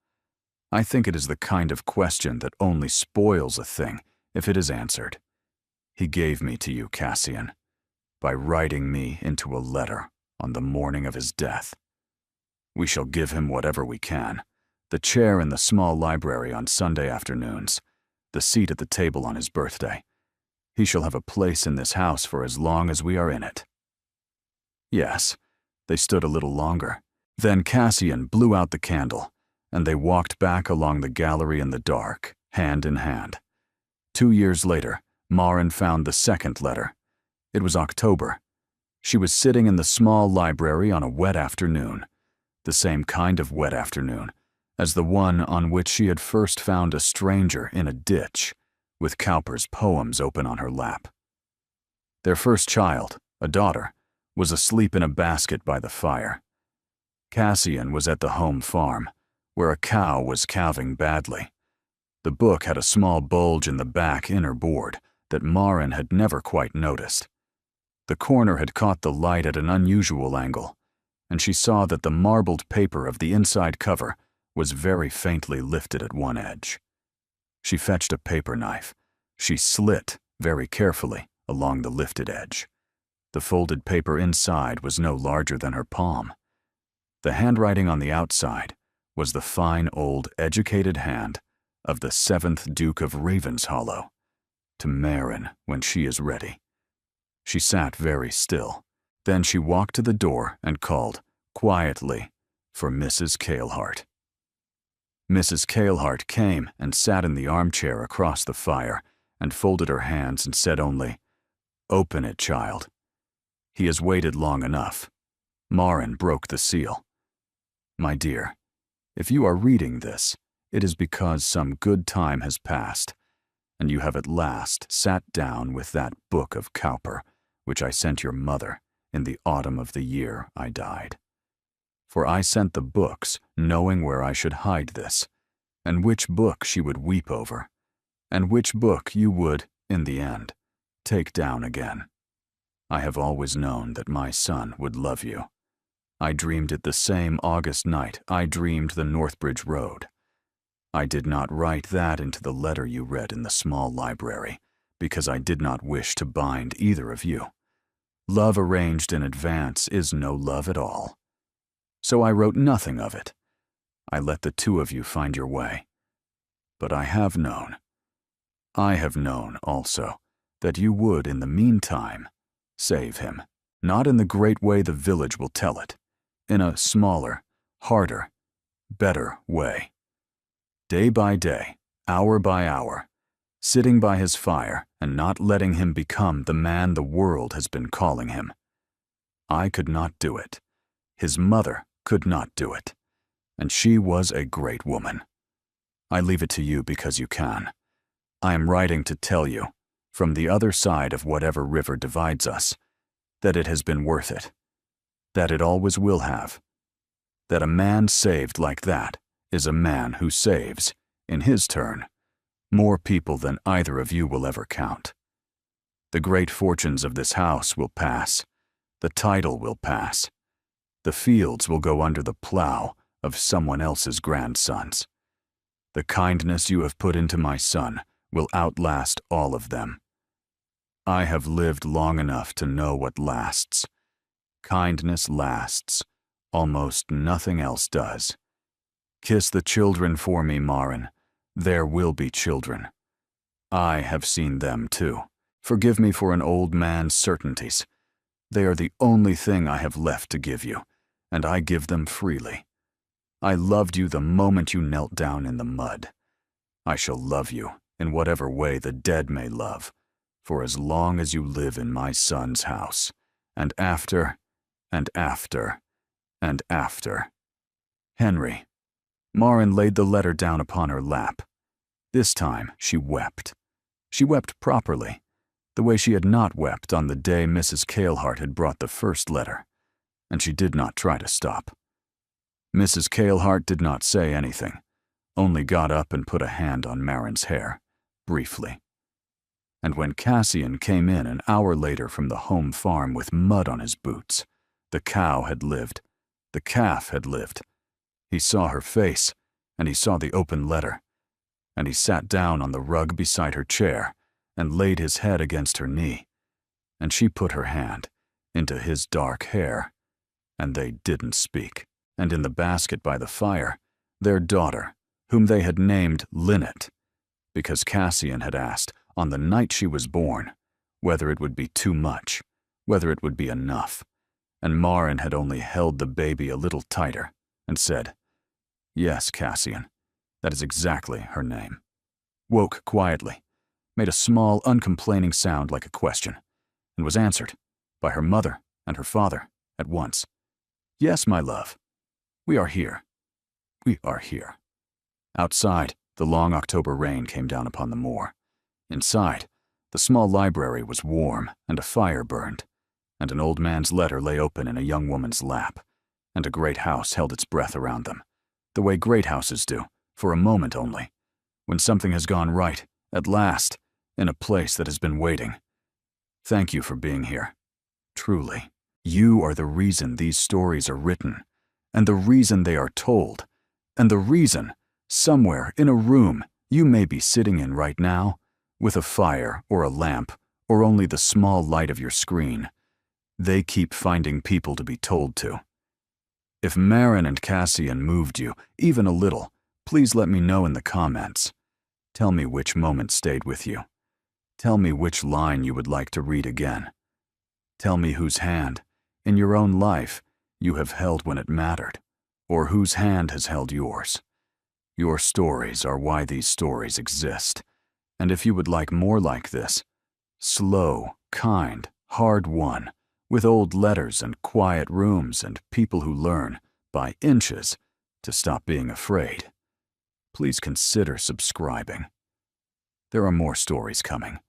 I think it is the kind of question that only spoils a thing if it is answered. He gave me to you, Cassian, by writing me into a letter on the morning of his death. We shall give him whatever we can, the chair in the small library on Sunday afternoons, the seat at the table on his birthday. He shall have a place in this house for as long as we are in it." Yes, they stood a little longer. Then Cassian blew out the candle, and they walked back along the gallery in the dark, hand in hand. 2 years later, Marin found the second letter. It was October. She was sitting in the small library on a wet afternoon, the same kind of wet afternoon as the one on which she had first found a stranger in a ditch, with Cowper's poems open on her lap. Their first child, a daughter, was asleep in a basket by the fire. Cassian was at the home farm, where a cow was calving badly. The book had a small bulge in the back inner board that Marin had never quite noticed. The corner had caught the light at an unusual angle, and she saw that the marbled paper of the inside cover was very faintly lifted at one edge. She fetched a paper knife. She slit, very carefully, along the lifted edge. The folded paper inside was no larger than her palm. The handwriting on the outside was the fine old educated hand of the 7th Duke of Ravenshollow, "To Marin when she is ready." She sat very still. Then she walked to the door and called, quietly, for Mrs. Cailhart. Mrs. Cailhart came and sat in the armchair across the fire and folded her hands and said only, "Open it, child." He has waited long enough. Marin broke the seal. "My dear, if you are reading this, it is because some good time has passed, and you have at last sat down with that book of Cowper, which I sent your mother, in the autumn of the year I died. For I sent the books, knowing where I should hide this, and which book she would weep over, and which book you would, in the end, take down again. I have always known that my son would love you. I dreamed it the same August night I dreamed the Northbridge Road. I did not write that into the letter you read in the small library, because I did not wish to bind either of you. Love arranged in advance is no love at all. So I wrote nothing of it. I let the two of you find your way. But I have known also, that you would, in the meantime, save him, not in the great way the village will tell it, in a smaller, harder, better way. Day by day, hour by hour, sitting by his fire and not letting him become the man the world has been calling him. I could not do it. His mother could not do it. And she was a great woman. I leave it to you because you can. I am writing to tell you, from the other side of whatever river divides us, that it has been worth it, that it always will have, that a man saved like that is a man who saves, in his turn, more people than either of you will ever count. The great fortunes of this house will pass, the title will pass, the fields will go under the plow of someone else's grandsons. The kindness you have put into my son will outlast all of them. I have lived long enough to know what lasts. Kindness lasts. Almost nothing else does. Kiss the children for me, Marin. There will be children. I have seen them too. Forgive me for an old man's certainties. They are the only thing I have left to give you, and I give them freely. I loved you the moment you knelt down in the mud. I shall love you in whatever way the dead may love, for as long as you live in my son's house, and after, and after, and after. Henry. Marin laid the letter down upon her lap. This time she wept. She wept properly, the way she had not wept on the day Mrs. Kalehart had brought the first letter, and she did not try to stop. Mrs. Kalehart did not say anything, only got up and put a hand on Marin's hair, briefly. And when Cassian came in an hour later from the home farm with mud on his boots, the cow had lived, the calf had lived. He saw her face, and he saw the open letter, and he sat down on the rug beside her chair and laid his head against her knee, and she put her hand into his dark hair, and they didn't speak. And in the basket by the fire, their daughter, whom they had named Linnet, because Cassian had asked, on the night she was born, whether it would be too much, whether it would be enough, and Marin had only held the baby a little tighter and said, "Yes, Cassian, that is exactly her name," woke quietly, made a small, uncomplaining sound like a question, and was answered by her mother and her father at once. "Yes, my love. We are here. We are here." Outside, the long October rain came down upon the moor. Inside, the small library was warm and a fire burned, and an old man's letter lay open in a young woman's lap, and a great house held its breath around them, the way great houses do, for a moment only, when something has gone right, at last, in a place that has been waiting. Thank you for being here. Truly, you are the reason these stories are written, and the reason they are told, and the reason, somewhere in a room you may be sitting in right now, with a fire or a lamp or only the small light of your screen, they keep finding people to be told to. If Marin and Cassian moved you, even a little, please let me know in the comments. Tell me which moment stayed with you. Tell me which line you would like to read again. Tell me whose hand, in your own life, you have held when it mattered, or whose hand has held yours. Your stories are why these stories exist, and if you would like more like this, slow, kind, hard-won, with old letters and quiet rooms and people who learn, by inches, to stop being afraid, please consider subscribing. There are more stories coming.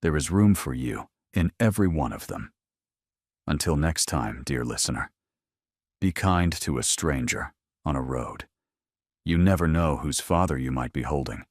There is room for you in every one of them. Until next time, dear listener, be kind to a stranger on a road. You never know whose father you might be holding